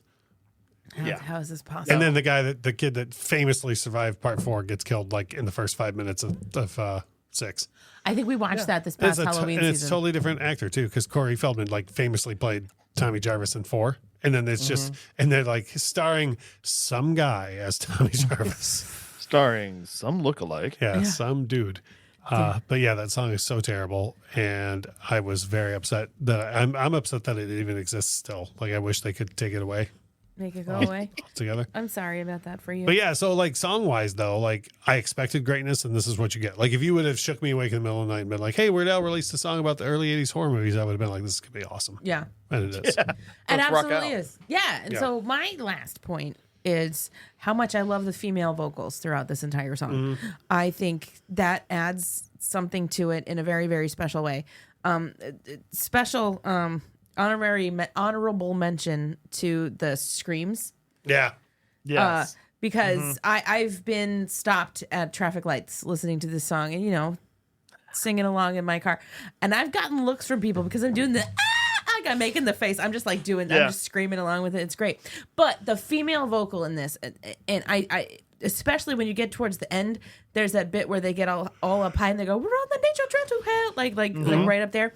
How is this possible? And then the kid that famously survived part 4 gets killed like in the first 5 minutes of 6. I think we watched that this past Halloween season. It's a totally different actor too, because Corey Feldman like famously played Tommy Jarvis in 4, and then it's just and they're like starring some guy as Tommy Jarvis. Starring some lookalike. Yeah, some dude. But yeah, that song is so terrible, and I was very upset that I'm upset that it even exists still. Like, I wish they could take it away. Make it go away. Together. I'm sorry about that for you. But yeah, so like song wise though, like I expected greatness, and this is what you get. Like if you would have shook me awake in the middle of the night and been like, "Hey, Weird Al released a song about the early '80s horror movies," I would have been like, "This could be awesome." Yeah, and it is. It absolutely out. is. Yeah, and so my last point is how much I love the female vocals throughout this entire song. I think that adds something to it in a very, very special way. Special honorable mention to the screams. Yeah. Yes. Because I've been stopped at traffic lights listening to this song and, singing along in my car. And I've gotten looks from people because I'm doing the, like I'm making the face. I'm just like I'm just screaming along with it. It's great. But the female vocal in this, and I especially when you get towards the end, there's that bit where they get all up high and they go, "We're on the nature trail to hell," like right up there.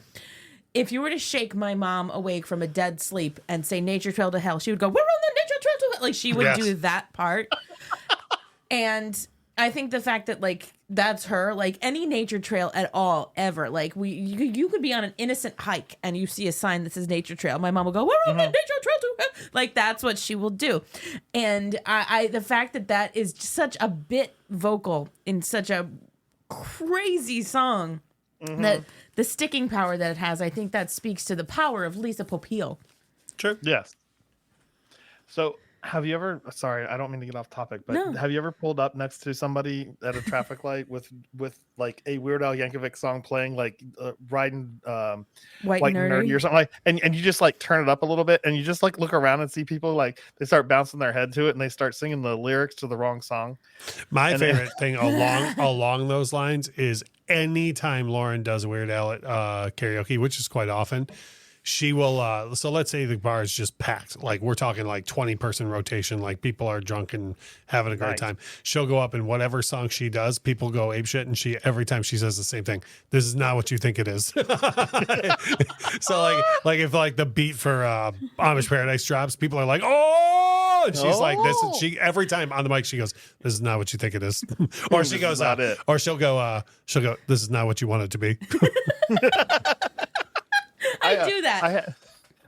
If you were to shake my mom awake from a dead sleep and say "nature trail to hell," she would go, "We're on the nature trail to hell." Like she would do that part. And I think the fact that like that's her, like any nature trail at all ever, like you could be on an innocent hike and you see a sign that says nature trail. My mom will go, "We're on the nature trail to hell." Like that's what she will do. And I the fact that is just such a bit vocal in such a crazy song. That the sticking power that it has, I think that speaks to the power of Lisa Popeil. Sure. Yes. So have you ever, sorry, I don't mean to get off topic, but have you ever pulled up next to somebody at a traffic light with like a Weird Al Yankovic song playing, like Riding White and Nerdy or something like, and you just like turn it up a little bit and you just like look around and see people like they start bouncing their head to it and they start singing the lyrics to the wrong song. My favorite thing along those lines is anytime Lauren does Weird Al at karaoke, which is quite often, she will so let's say the bar is just packed, like we're talking like 20-person rotation, like people are drunk and having a great time. She'll go up and whatever song she does, people go apeshit, and she every time she says the same thing, "This is not what you think it is." So like if like the beat for Amish Paradise drops, people are like, "Oh!" And she's like this, and she every time on the mic she goes, "This is not what you think it is." Or she goes or she'll go, "This is not what you want it to be." I do that.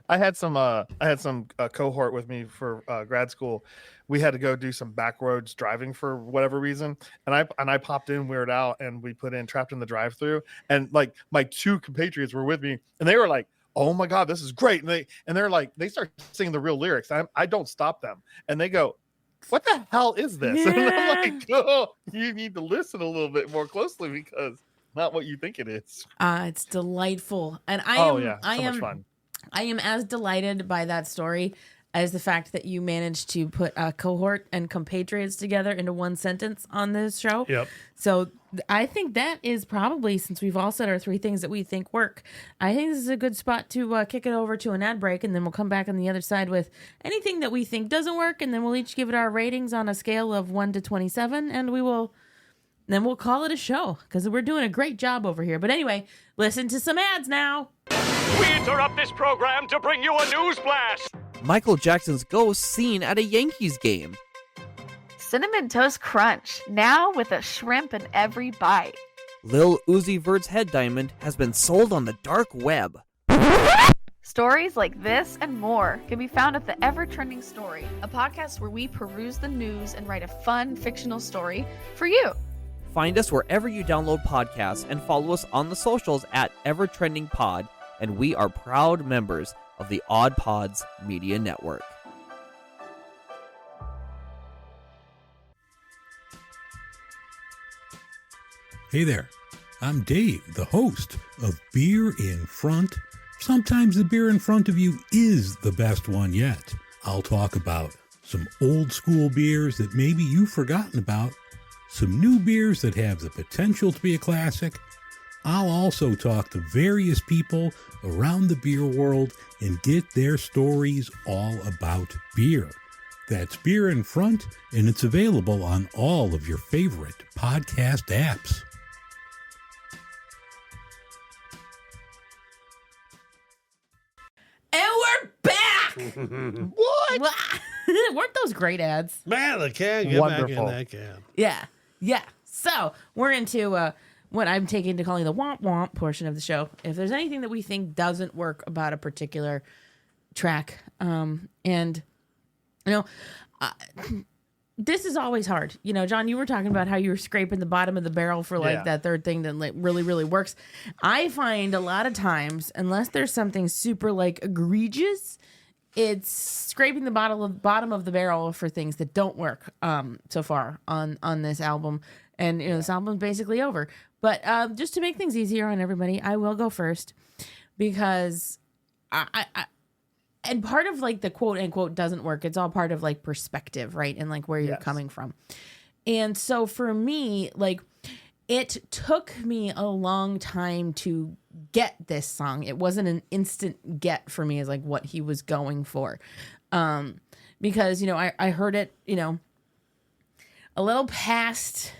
I had some cohort with me for grad school. We had to go do some back roads driving for whatever reason, and I popped in Weird Al and we put in Trapped in the Drive-Thru, and like my 2 compatriots were with me, and they were like, "Oh my God, this is great!" And they're like, they start singing the real lyrics. I don't stop them, and they go, "What the hell is this?" Yeah. And I'm like, "Oh, you need to listen a little bit more closely because not what you think it is." It's delightful, and much fun. I am as delighted by that story as the fact that you managed to put a cohort and compatriots together into one sentence on this show. Yep. So I think that is probably, since we've all said our 3 things that we think work, I think this is a good spot to kick it over to an ad break, and then we'll come back on the other side with anything that we think doesn't work, and then we'll each give it our ratings on a scale of 1 to 27, and then we'll call it a show because we're doing a great job over here. But anyway, listen to some ads now. We interrupt this program to bring you a news flash. Michael Jackson's ghost seen at a Yankees game. Cinnamon Toast Crunch, now with a shrimp in every bite. Lil Uzi Vert's head diamond has been sold on the dark web. Stories like this and more can be found at the EverTrending Story, a podcast where we peruse the news and write a fun fictional story for you. Find us wherever you download podcasts and follow us on the socials at EverTrending Pod, and we are proud members of the OddPods Media Network. Hey there, I'm Dave, the host of Beer in Front. Sometimes the beer in front of you is the best one yet. I'll talk about some old school beers that maybe you've forgotten about, some new beers that have the potential to be a classic. I'll also talk to various people around the beer world and get their stories all about beer. That's Beer in Front, and it's available on all of your favorite podcast apps. And we're back. What? Weren't those great ads? Man, I can't get back Wonderful. in that can. Yeah. So we're into what I'm taking to calling the womp womp portion of the show. If there's anything that we think doesn't work about a particular track, and you know, this is always hard. You know, John, you were talking about how you were scraping the bottom of the barrel for like Yeah. that third thing that like really works. I find a lot of times, unless there's something super like egregious, it's scraping the bottom of the barrel for things that don't work so far on this album. And you know, this album's basically over. But just to make things easier on everybody, I will go first because I and part of like the quote unquote doesn't work. It's all part of like perspective, right? And like where you're Yes. coming from. And so for me, like it took me a long time to get this song. It wasn't an instant get for me as like what he was going for. Because, you know, I heard it, you know, a little past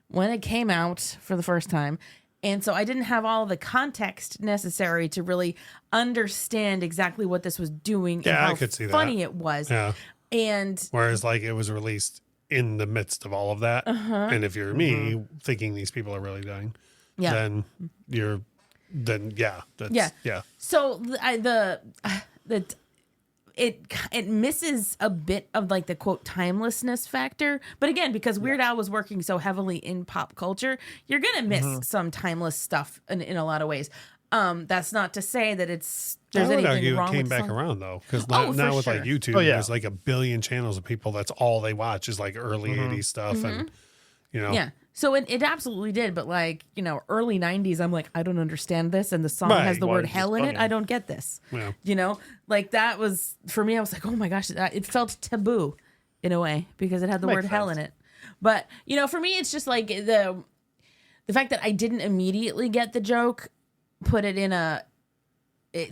when it came out for the first time. And so I didn't have all the context necessary to really understand exactly what this was doing Yeah, and how I could see that. funny it was. Yeah. And Whereas, like, it was released in the midst of all of that. And if you're me, thinking these people are really dying, yeah. then that's, yeah. So it misses a bit of like the quote timelessness factor, but again, because Weird Al was working so heavily in pop culture, you're gonna miss some timeless stuff in a lot of ways. That's not to say that there's I would anything argue wrong it came with the back song. around though, because Oh, now for with like sure. YouTube, Oh, yeah. there's like a billion channels of people. That's all they watch is like early '80s stuff, and you know, Yeah. So it absolutely did, but like, you know, early 90s, I'm like, I don't understand this. And the song Right. has the Well, word it's hell just in it. funny. I don't get this. Yeah. You know, like that was, for me, I was like, oh my gosh, it felt taboo in a way because it had the Makes word hell in sense. it. But, you know, for me, it's just like the fact that I didn't immediately get the joke, put it in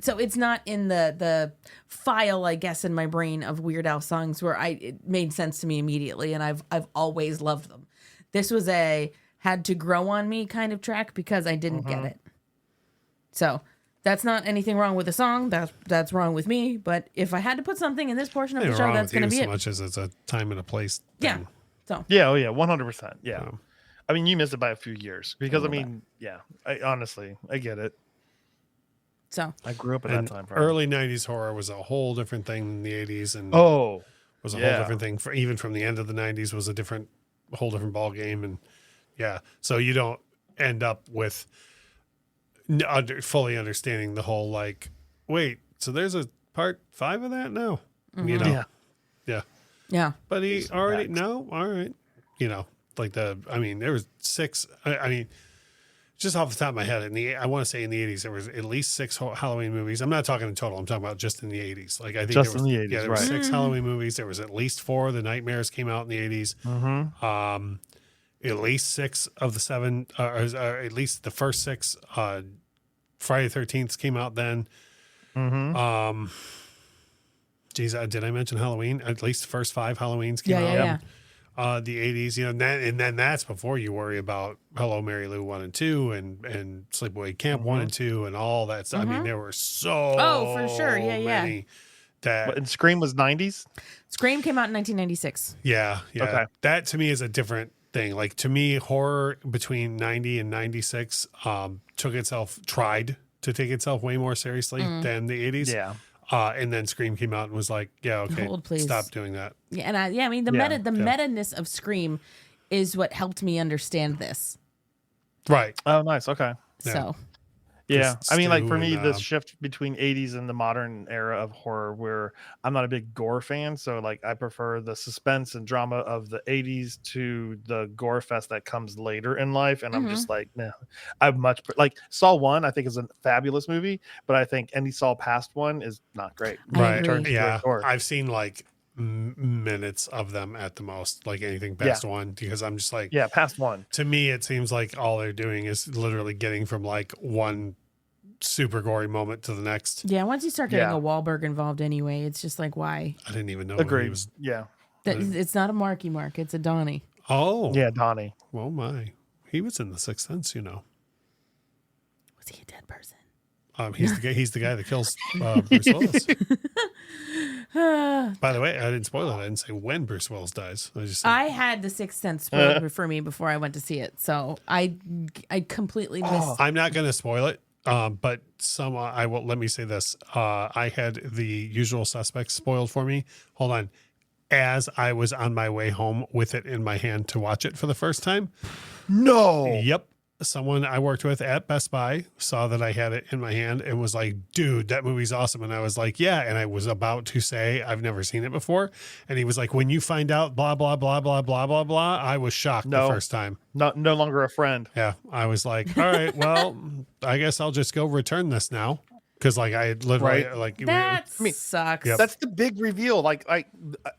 so it's not in the file, I guess, in my brain of Weird Al songs where it made sense to me immediately, and I've always loved them. This was a had to grow on me kind of track because I didn't get it. So that's not anything wrong with the song. That's wrong with me. But if I had to put something in this portion of the ain't show, wrong that's with going to you be so it. much as it's a time and a place. Yeah. thing. So Yeah, 100%. Yeah. Yeah. I mean, you missed it by a few years because I little mean, honestly, I get it. so I grew up at And that time. Frame. early '90s horror was a whole different thing than the '80s, and was a whole yeah. different thing. Even from the end of the '90s was a whole different ball game, and yeah, so you don't end up with fully understanding the whole like, wait, so there's a part 5 of that now, you know, yeah. but he already Facts. no, all right, you know, like there was 6. I mean, just off the top of my head, I want to say in the 80s there was at least 6 Halloween movies. I'm not talking in total. I'm talking about just in the 80s. Like I think Just there was, in the 80s, yeah, there was right. 6 Halloween movies. There was at least 4. The Nightmares came out in the 80s. Mm-hmm. At least 6 of the 7, or at least the first 6 Friday the 13th came out then. Mm-hmm. Geez, did I mention Halloween? At least the first 5 Halloweens came out. Yeah. The 80s, you know, and then that's before you worry about Hello Mary Lou 1 and 2 and Sleepaway Camp 1 and 2 and all that stuff. I mean, there were so For sure. Yeah, yeah. many that And Scream was 90s. Scream came out in 1996. yeah. Okay. That to me is a different thing. Like to me, horror between 90 and 96 tried to take itself way more seriously than the 80s. Yeah. And then Scream came out and was like, yeah, okay, Hold, please. stop doing that. Yeah, and I mean the meta-ness of Scream is what helped me understand this. Right. Oh, nice. Okay. Yeah. So Yeah, I mean, like for me, and, this shift between 80s and the modern era of horror, where I'm not a big gore fan, so like I prefer the suspense and drama of the 80s to the gore fest that comes later in life, and I'm just like, nah, I'm much like Saw 1. I think is a fabulous movie, but I think any Saw past one is not great. I Right. agree. Turns to Yeah. gore. I've seen like minutes of them at the most, like anything past one, because I'm just like, Yeah, past one. to me, it seems like all they're doing is literally getting from like one super gory moment to the next. yeah, once you start getting Yeah. a Wahlberg involved anyway, it's just like why? I didn't even know when he Agreed. was. Yeah. It's not a Marky Mark, it's a Donnie. Oh, Yeah, Donnie. well, my, he was in The Sixth Sense, you know. Was he a dead person? He's the guy that kills Bruce Willis. By the way, I didn't spoil it. I didn't say when Bruce Willis dies. I just said, I had The Sixth Sense spoiled for me before I went to see it, so I completely missed. I'm not going to spoil it. But I will. Let me say this. I had The Usual Suspects spoiled for me. Hold on. As I was on my way home with it in my hand to watch it for the first time. No. Yep. Someone I worked with at Best Buy saw that I had it in my hand and was like, dude, that movie's awesome. And I was like, yeah. And I was about to say, I've never seen it before. And he was like, when you find out blah, blah, blah, blah, blah, blah, blah. I was shocked the first time. No longer a friend. Yeah. I was like, all right, well, I guess I'll just go return this now. Because like I had literally like That sucks. Yep. That's the big reveal. Like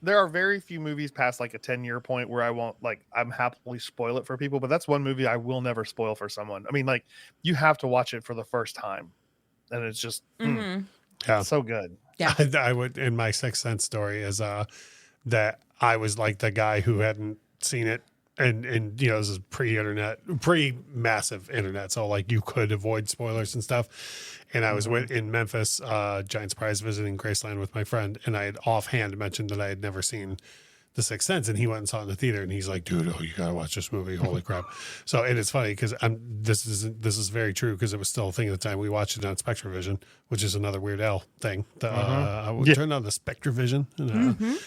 there are very few movies past like a 10-year point where I won't I'm happily spoil it for people, but that's one movie I will never spoil for someone. I mean, like you have to watch it for the first time, and it's just so good. Yeah. I would, in my Sixth Sense story is that I was like the guy who hadn't seen it. And you know, this is pre-massive internet. So like you could avoid spoilers and stuff. And I was in Memphis, Giant Surprise, visiting Graceland with my friend. And I had offhand mentioned that I had never seen The Sixth Sense. And he went and saw it in the theater. And he's like, dude, you got to watch this movie. Holy crap. So, and it's funny because this is very true because it was still a thing at the time. We watched it on SpectraVision, which is another Weird Al thing. We turned on the SpectraVision.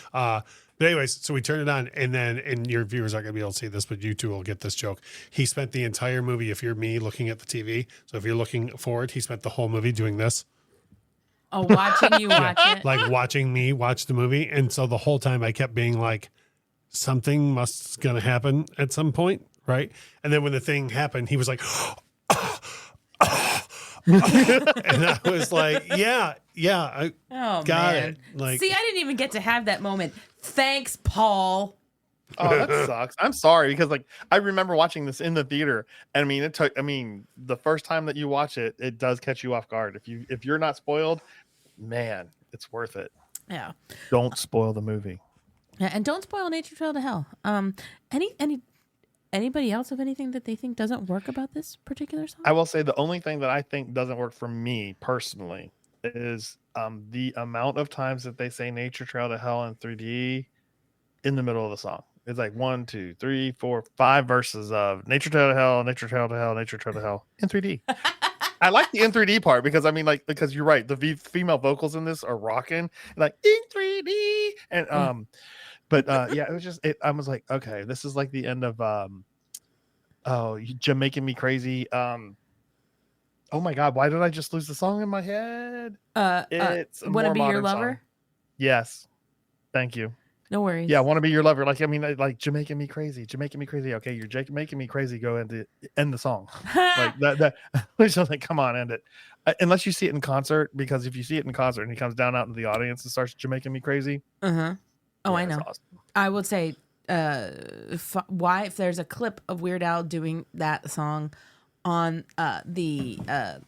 But anyways, so we turned it on, and your viewers aren't going to be able to see this, but you two will get this joke. He spent the entire movie, if you're me, looking at the TV. So if you're looking forward, he spent the whole movie doing this. Oh, watching you watch it. Like watching me watch the movie. And so the whole time I kept being like, something must going to happen at some point, right? And then when the thing happened, he was like, and I was like, yeah, I got it. Like, see, I didn't even get to have that moment. Thanks, Paul. Oh, that sucks. I'm sorry because like I remember watching this in the theater, and I mean the first time that you watch it, it does catch you off guard. If you're not spoiled, man, it's worth it. Yeah. Don't spoil the movie. Yeah, and don't spoil Nature Trail to Hell. Anybody else have anything that they think doesn't work about this particular song? I will say the only thing that I think doesn't work for me personally is the amount of times that they say Nature Trail to Hell in 3D in the middle of the song. It's like 1, 2, 3, 4, 5 verses of Nature Trail to Hell, Nature Trail to Hell, Nature Trail to Hell in 3D. I like the in 3D part because because you're right, the female vocals in this are rocking like in 3D and but yeah, it was just I was like, okay, this is like the end of Jamaican Me Crazy. Oh my God, why did I just lose the song in my head? It's Wanna Be Your Lover? Song. Yes. Thank you. No worries. Yeah, Want to Be Your Lover. Like, I mean, like Jamaican Me Crazy. Jamaican Me Crazy. Okay, you're making me crazy. Go ahead and end the song. Like that. Just like, come on, end it. Unless you see it in concert, because if you see it in concert and he comes down out into the audience and starts Jamaican Me Crazy. Oh, yeah, I know. awesome. I would say, if there's a clip of Weird Al doing that song on the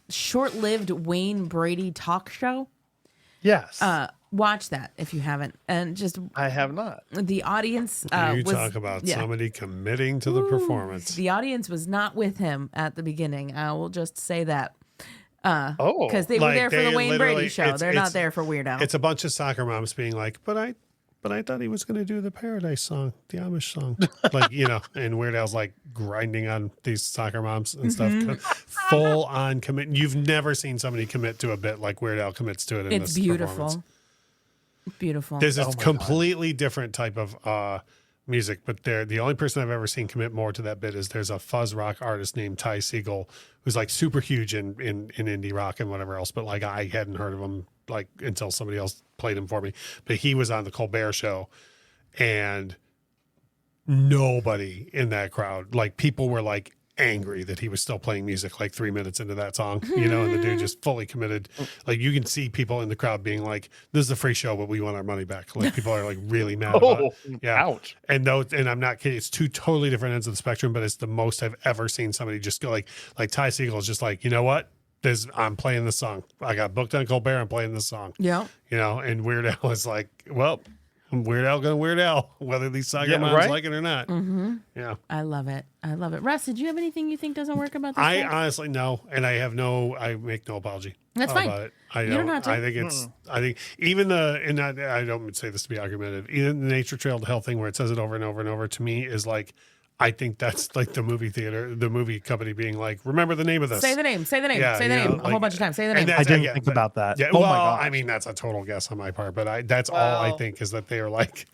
short-lived Wayne Brady talk show. Yes. Watch that if you haven't, and just I have not. the audience. talk about somebody committing to the performance. The audience was not with him at the beginning. I will just say that. Because they were Like, there for they the Wayne literally- Brady show. They're not there for Weird Al. It's a bunch of soccer moms being like, but I but I thought he was going to do the Paradise song, the Amish song. Like, and Weird Al's like grinding on these soccer moms and stuff. Full on commit. You've never seen somebody commit to a bit like Weird Al commits to it in It's this performance. beautiful. Beautiful. There's a completely different type of music, but the only person I've ever seen commit more to that bit is there's a fuzz rock artist named Ty Segall who's like super huge in indie rock and whatever else, but like I hadn't heard of him like until somebody else played him for me. But he was on the Colbert Show, and nobody in that crowd, like people were like angry that he was still playing music like 3 minutes into that song, and the dude just fully committed. Like you can see people in the crowd being like, this is a free show, but we want our money back. Like people are like really mad about it. Yeah. Ouch. And I'm not kidding, it's two totally different ends of the spectrum, but it's the most I've ever seen somebody just go like Ty Segall is just like, you know what? I'm playing this song. I got booked on Colbert, I'm playing this song. Yeah. And Weird Al is like, well, Weird Al gonna Weird Al, whether these soccer moms like it or not. Mm-hmm. Yeah. I love it. Russ, did you have anything you think doesn't work about this? I honestly no, and I make no apology. That's fine. About it. I don't have to. I think even I don't say this to be argumentative. Even the Nature Trail to Hell thing where it says it over and over and over to me is like, I think that's like the movie company being like, remember the name of this. Say the name. Yeah, say the name a whole bunch of times. Say the name. I didn't think about that. Yeah, Oh well, my gosh. I mean, that's a total guess on my part, but that's all I think is that they are like,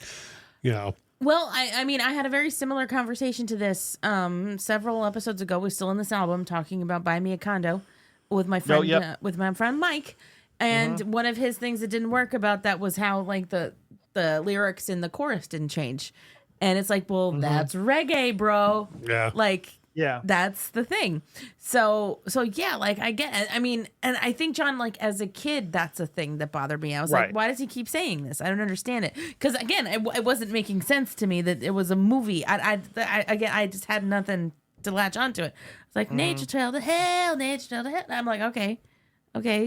Well, I mean, I had a very similar conversation to this several episodes ago. We're still in this album talking about Buy Me a Condo with my friend Mike. And one of his things that didn't work about that was how like the lyrics in the chorus didn't change. And it's like, well, that's reggae, bro. Yeah. Like, yeah, that's the thing. So yeah, like I get it. I mean, and I think John, like as a kid, that's a thing that bothered me. I was like, why does he keep saying this? I don't understand it. Because again, it wasn't making sense to me that it was a movie. I just had nothing to latch onto it. It's like Nature Trail to Hell, Nature Trail to Hell. I'm like, okay,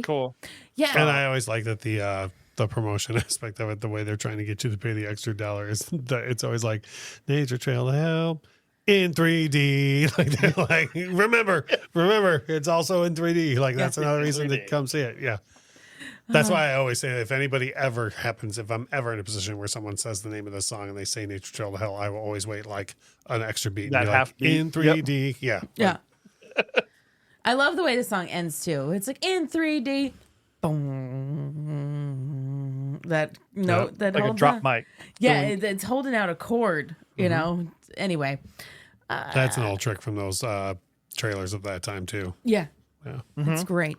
Cool. Yeah. And I always like that the promotion aspect of it, the way they're trying to get you to pay the extra $1 is it's always like Nature Trail to Hell in 3D. Like they're like, remember, it's also in 3D. Like that's another reason to come see it. Yeah. That's why I always say that if anybody ever happens, if I'm ever in a position where someone says the name of the song and they say Nature Trail to Hell, I will always wait like an extra beat. That and be half like, beat. in 3D. Yep. Yeah. I love the way the song ends too. It's like in 3D. Boom. That note that like holds a drop out. mic. Yeah, it's holding out a chord, you know. Anyway. That's an old trick from those trailers of that time too. Yeah. Yeah. It's great.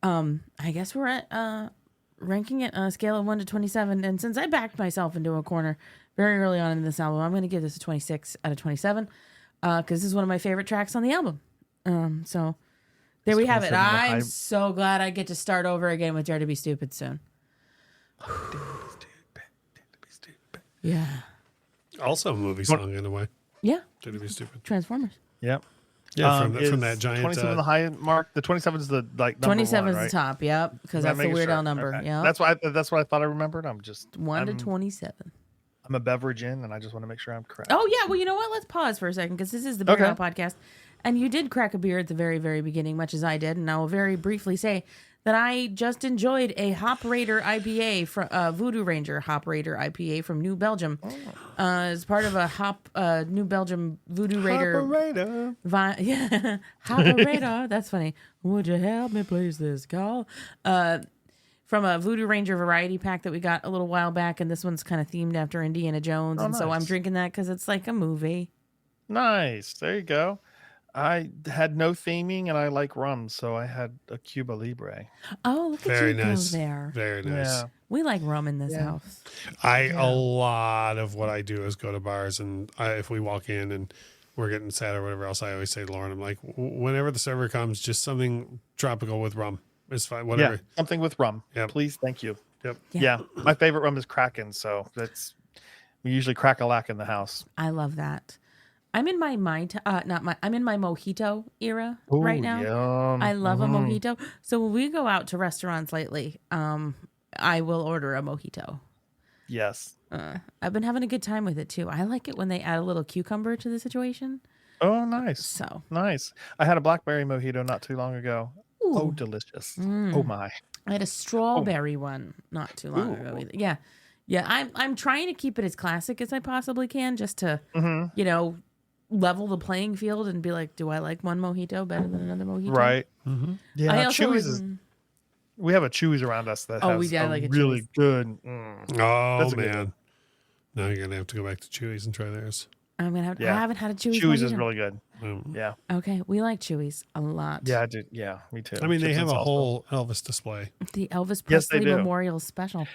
I guess we're at ranking it on a scale of 1 to 27. And since I backed myself into a corner very early on in this album, I'm going to give this a 26 out of 27 because this is one of my favorite tracks on the album. So there we have it. I'm so glad I get to start over again with Dare to Be Stupid soon. Yeah. Also a movie song in a way. Yeah. Dare to Be Stupid. Transformers. Yep. Yeah, from that giant. 27 the high mark. The 27 is the like number 27 one, is right? the top. Yep. Because that's the Weird Al number. Okay. Yeah. That's what I thought I remembered. I'm just 1 to 27. I'm a beverage in, and I just want to make sure I'm correct. Oh yeah. Well, you know what? Let's pause for a second because this is the Beer Now podcast, and you did crack a beer at the very, very beginning, much as I did, and I will very briefly say that I just enjoyed a Hop Raider IPA from Voodoo Ranger Hop Raider IPA from New Belgium, as part of a New Belgium Voodoo Raider. Yeah, Hop Raider. That's funny. Would you help me please this call? From a Voodoo Ranger variety pack that we got a little while back, and this one's kind of themed after Indiana Jones, so I'm drinking that because it's like a movie. Nice. There you go. I had no theming, and I like rum, so I had a Cuba Libre. Oh, look at you go there. Very nice. Yeah. We like rum in this house. A lot of what I do is go to bars, and if we walk in and we're getting sad or whatever else, I always say to Lauren, I'm like, whenever the server comes, just something tropical with rum. It's fine. Whatever. Yeah, something with rum. Yep. Please, thank you. Yep. Yeah. My favorite rum is Kraken, so we usually crack a lack in the house. I love that. I'm in my I'm in my mojito era right now. Yum. I love a mojito. So when we go out to restaurants lately, I will order a mojito. Yes. I've been having a good time with it too. I like it when they add a little cucumber to the situation. Oh, nice. So nice. I had a blackberry mojito not too long ago. Ooh. Oh, delicious. Oh my. I had a strawberry one not too long ago either. Yeah. Yeah, I'm trying to keep it as classic as I possibly can, just to Mm-hmm. level the playing field and be like, do I like one mojito better than another mojito? Right. Yeah. I also Chewy's is. We have a Chewy's around us that has I a like a really Chewy's. good. Oh That's a good man, one. now you're gonna have to go back to Chewy's and try theirs. I'm gonna have. Yeah. I haven't had a Chewy's. Chewy's is mojito. really good. Yeah. Okay, we like Chewy's a lot. Yeah, I did. Yeah, me too. I mean, they Chips have and a salsa. whole Elvis display. The Elvis Yes, they Presley do. Memorial Special.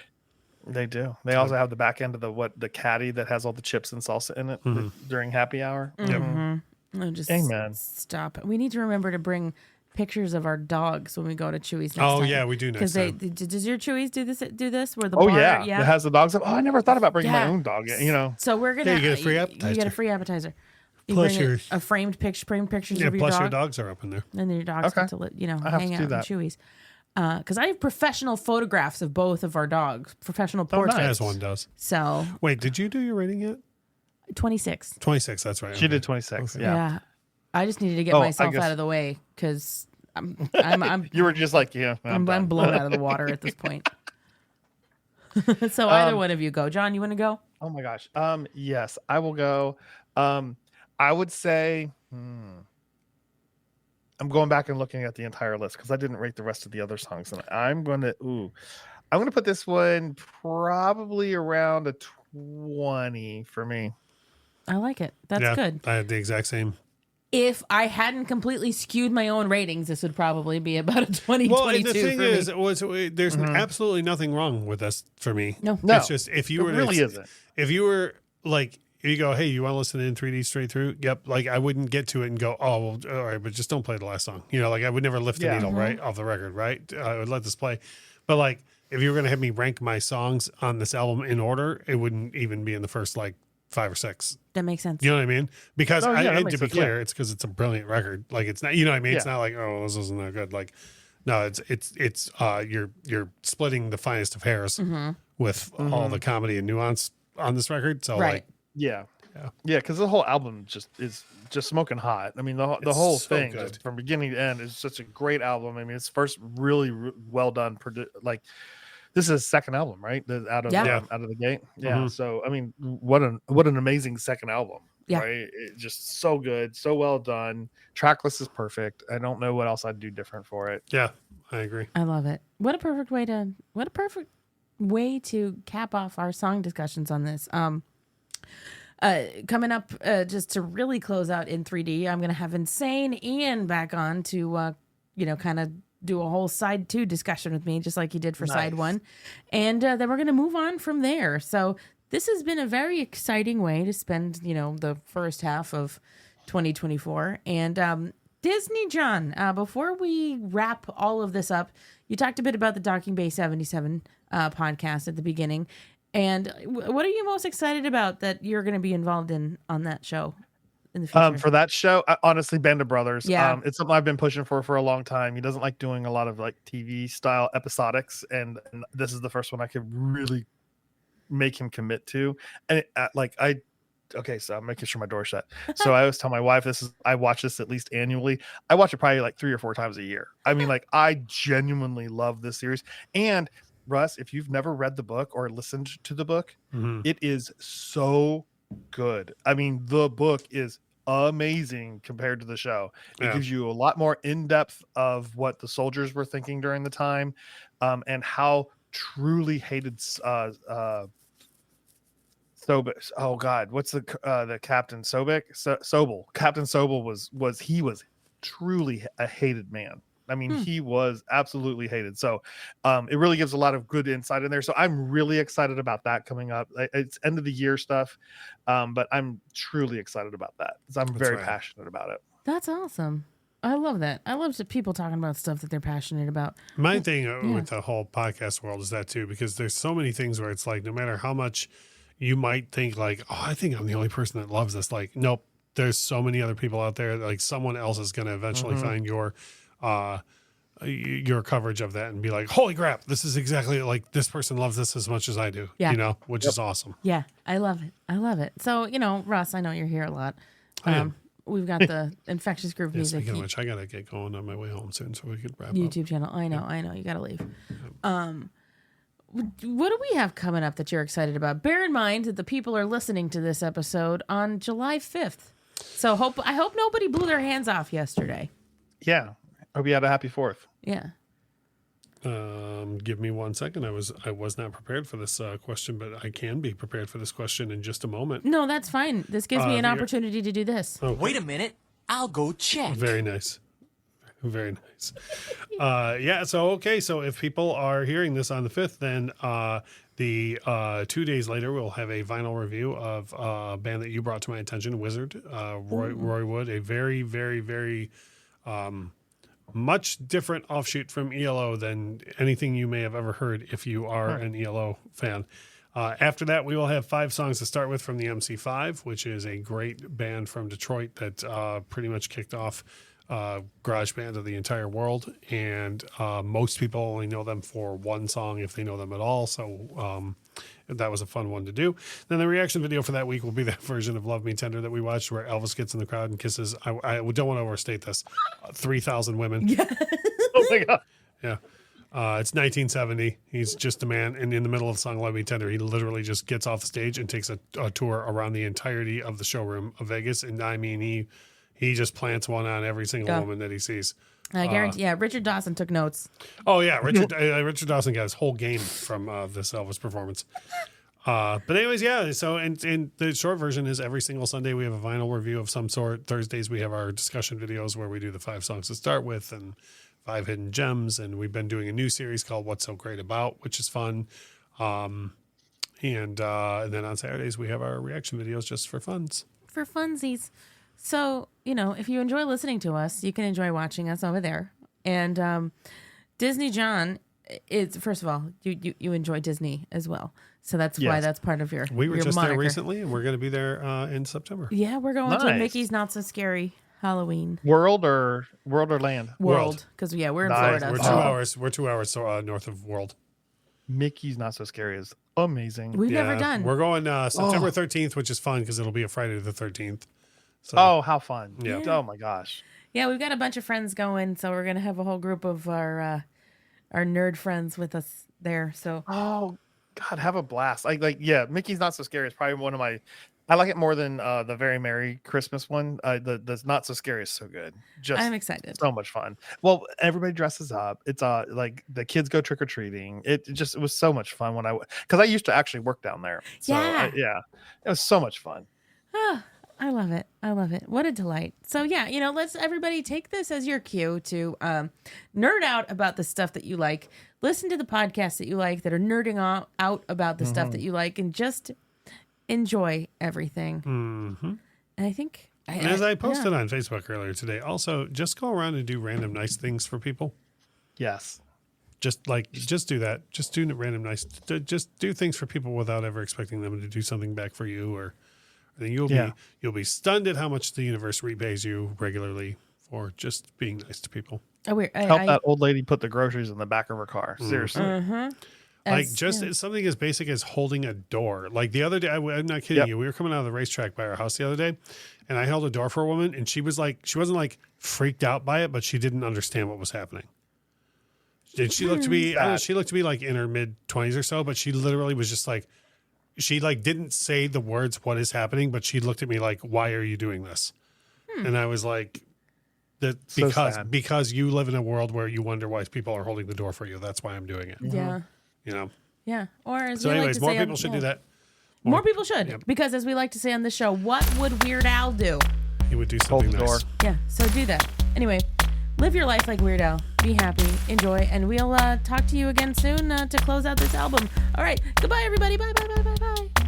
They do. They also have the back end of the caddy that has all the chips and salsa in it during happy hour. Oh, just Amen. stop. We need to remember to bring pictures of our dogs when we go to Chewy's next Oh time. yeah, we do next Because time. does your Chewy's do this? Where the Oh bar, yeah, it has the dogs. Oh, I never thought about bringing my Yeah. own dog. You know. So we're gonna. Yeah, you get a free You appetizer. get a free appetizer. You Plus bring your- a framed pictures Yeah, of your plus dog, your dogs are up in there. and then your dogs Okay. get to I have hang to out do in that. Chewy's. Because I have professional photographs of both of our dogs, professional portraits. As one does. So Wait, did you do your rating yet? 26. 26. That's right. She okay. did 26. Okay. Yeah. I just needed to get Oh, I myself guess- out of the way because I'm You were just like, yeah. I'm done. blown out of the water at this point. So either one of you go. John, you want to go? Oh my gosh. Yes, I will go. I would say I'm going back and looking at the entire list because I didn't rate the rest of the other songs, and I'm gonna put this one probably around a 20 for me. I like it. That's Yeah, good. I had the exact same. If I hadn't completely skewed my own ratings, this would probably be about a 20, Well, 22 and the thing for is, me. there's absolutely nothing wrong with this for me. No. It's just if you It were really isn't. If you were like, you go, hey, you want to listen in 3D straight through? Yep. Like I wouldn't get to it and go, oh, well, all right, but just don't play the last song. You know, like I would never lift the Yeah. needle right off the record, right? I would let this play. But like, if you were going to have me rank my songs on this album in order, it wouldn't even be in the first like 5 or 6. That makes sense. You know what I mean? Because Oh, yeah, that to makes be sense, clear, yeah. it's because it's a brilliant record. Like it's not, you know what I mean? It's Yeah. not like, oh, this isn't that good. Like, no, it's you're splitting the finest of hairs with all the comedy and nuance on this record. So Right. like, Yeah. Yeah. Yeah, because the whole album is just smoking hot. I mean, the It's whole so thing good. just from beginning to end is such a great album. I mean, it's first really well done. Like this is his second album, right? Out of Yeah. out of the gate. Yeah. Mhm. So I mean, what an amazing second album. Yeah. Right. It just so good, so well done. Tracklist is perfect. I don't know what else I'd do different for it. yeah, I agree. I love it. What a perfect way to cap off our song discussions on this. Coming up, just to really close out in 3D, I'm going to have Insane Ian back on to, kind of do a whole side 2 discussion with me, just like he did for side Nice. 1. And then we're going to move on from there. So this has been a very exciting way to spend, the first half of 2024. And Disney, John, before we wrap all of this up, you talked a bit about the Docking Bay 77 podcast at the beginning. And what are you most excited about that you're going to be involved in on that show in the future? For that show, honestly, Band of Brothers. Yeah. It's something I've been pushing for a long time. He doesn't like doing a lot of like TV style episodics, and this is the first one I could really make him commit to. And okay, so I'm making sure my door's shut. So I always tell my wife I watch this at least annually. I watch it probably like 3 or 4 times a year. I mean, like I genuinely love this series. And Russ, if you've never read the book or listened to the book, it is so good. I mean, the book is amazing compared to the show. It gives you a lot more in-depth of what the soldiers were thinking during the time, and how truly hated Sobek. Oh God, what's the Captain Sobek? Sobel. Captain Sobel was truly a hated man. I mean, he was absolutely hated. So it really gives a lot of good insight in there. So I'm really excited about that coming up. It's end of the year stuff, but I'm truly excited about that because I'm very passionate about it. That's awesome. I love that. I love people talking about stuff that they're passionate about. My thing with the whole podcast world is that too, because there's so many things where it's like, no matter how much you might think like, oh, I think I'm the only person that loves this. Like, nope, there's so many other people out there. Like someone else is going to eventually find your coverage of that and be like, holy crap, this is exactly like this person loves this as much as I do. Yeah. Which is awesome. Yeah, I love it. I love it. So, Russ, I know you're here a lot. I am. We've got the Infectious Groove Yeah, music speaking of which, I gotta get going on my way home soon so we could wrap up. YouTube channel. I know. You got to leave. what do we have coming up that you're excited about? Bear in mind that the people are listening to this episode on July 5th. So I hope nobody blew their hands off yesterday. Yeah. Hope you had a happy 4th. Yeah. Give me 1 second. I was not prepared for this question, but I can be prepared for this question in just a moment. No, that's fine. This gives me an opportunity to do this. Okay. Wait a minute. I'll go check. Very nice. Very nice. Yeah. So if people are hearing this on the 5th, then the 2 days later, we'll have a vinyl review of a band that you brought to my attention, Wizard, Roy Wood, a very, very, very much different offshoot from ELO than anything you may have ever heard if you are an ELO fan. After that, we will have 5 songs to start with from the MC5, which is a great band from Detroit that pretty much kicked off garage band of the entire world. And most people only know them for one song if they know them at all. So that was a fun one to do. Then the reaction video for that week will be that version of Love Me Tender that we watched where Elvis gets in the crowd and kisses, I don't want to overstate this, 3,000 women. Yeah. Oh my God. Yeah. It's 1970. He's just a man. And in the middle of the song Love Me Tender, he literally just gets off the stage and takes a tour around the entirety of the showroom of Vegas. And I mean, he just plants one on every single woman that he sees. I guarantee. Yeah, Richard Dawson took notes. Oh yeah, Richard Dawson got his whole game from this Elvis performance. But anyways, yeah. So and the short version is every single Sunday we have a vinyl review of some sort. Thursdays we have our discussion videos where we do the 5 songs to start with and 5 hidden gems. And we've been doing a new series called What's So Great About, which is fun. And then on Saturdays we have our reaction videos just for funsies. For funsies. So, if you enjoy listening to us, you can enjoy watching us over there. And Disney John is, first of all, you enjoy Disney as well. So that's why that's part of your We were your just moniker. there recently, and we're going to be there in September. Yeah, we're going to Nice. Mickey's Not So Scary Halloween. World or land? World. Because, we're in Nice. Florida. We're so 2 hours north of World. Mickey's Not So Scary is amazing. We've never done. We're going September 13th, which is fun because it'll be a Friday the 13th. So, Oh, how fun. Yeah. Oh my gosh. Yeah, we've got a bunch of friends going, so we're going to have a whole group of our nerd friends with us there. So Oh God, have a blast. Yeah, Mickey's Not So Scary is probably one of my, I like it more than the Very Merry Christmas one. The Not So Scary is so good. Just I'm excited. so much fun. Well, everybody dresses up. It's like the kids go trick-or-treating. It was so much fun because I used to actually work down there. So Yeah. it was so much fun. I love it. I love it. What a delight. So yeah, let's everybody take this as your cue to nerd out about the stuff that you like. Listen to the podcasts that you like that are nerding out about the stuff that you like, and just enjoy everything. Mm-hmm. And I think, as I posted on Facebook earlier today, also just go around and do random nice things for people. Yes. Just do that. Just do random nice. Just do things for people without ever expecting them to do something back for you, or then you'll be stunned at how much the universe repays you regularly for just being nice to people. help That old lady put the groceries in the back of her car. Seriously. Something as basic as holding a door. Like the other day, I'm not kidding you. We were coming out of the racetrack by our house the other day, and I held a door for a woman, and she wasn't like freaked out by it, but she didn't understand what was happening. And she looked to be, she looked to be like in her mid-20s or so, but she literally was just like, she didn't say the words, "What is happening?" But she looked at me like, "Why are you doing this?" And I was like, because you live in a world where you wonder why people are holding the door for you. That's why I'm doing it. Yeah. Yeah. Or as Anyways, more say people should do that. More people should, because as we like to say on the show, what would Weird Al do? He would do something Hold the door. nice. Yeah. So do that. Anyway, live your life like Weird Al. Be happy, enjoy, and we'll talk to you again soon to close out this album. All right. Goodbye, everybody. Bye, bye, bye, bye, bye.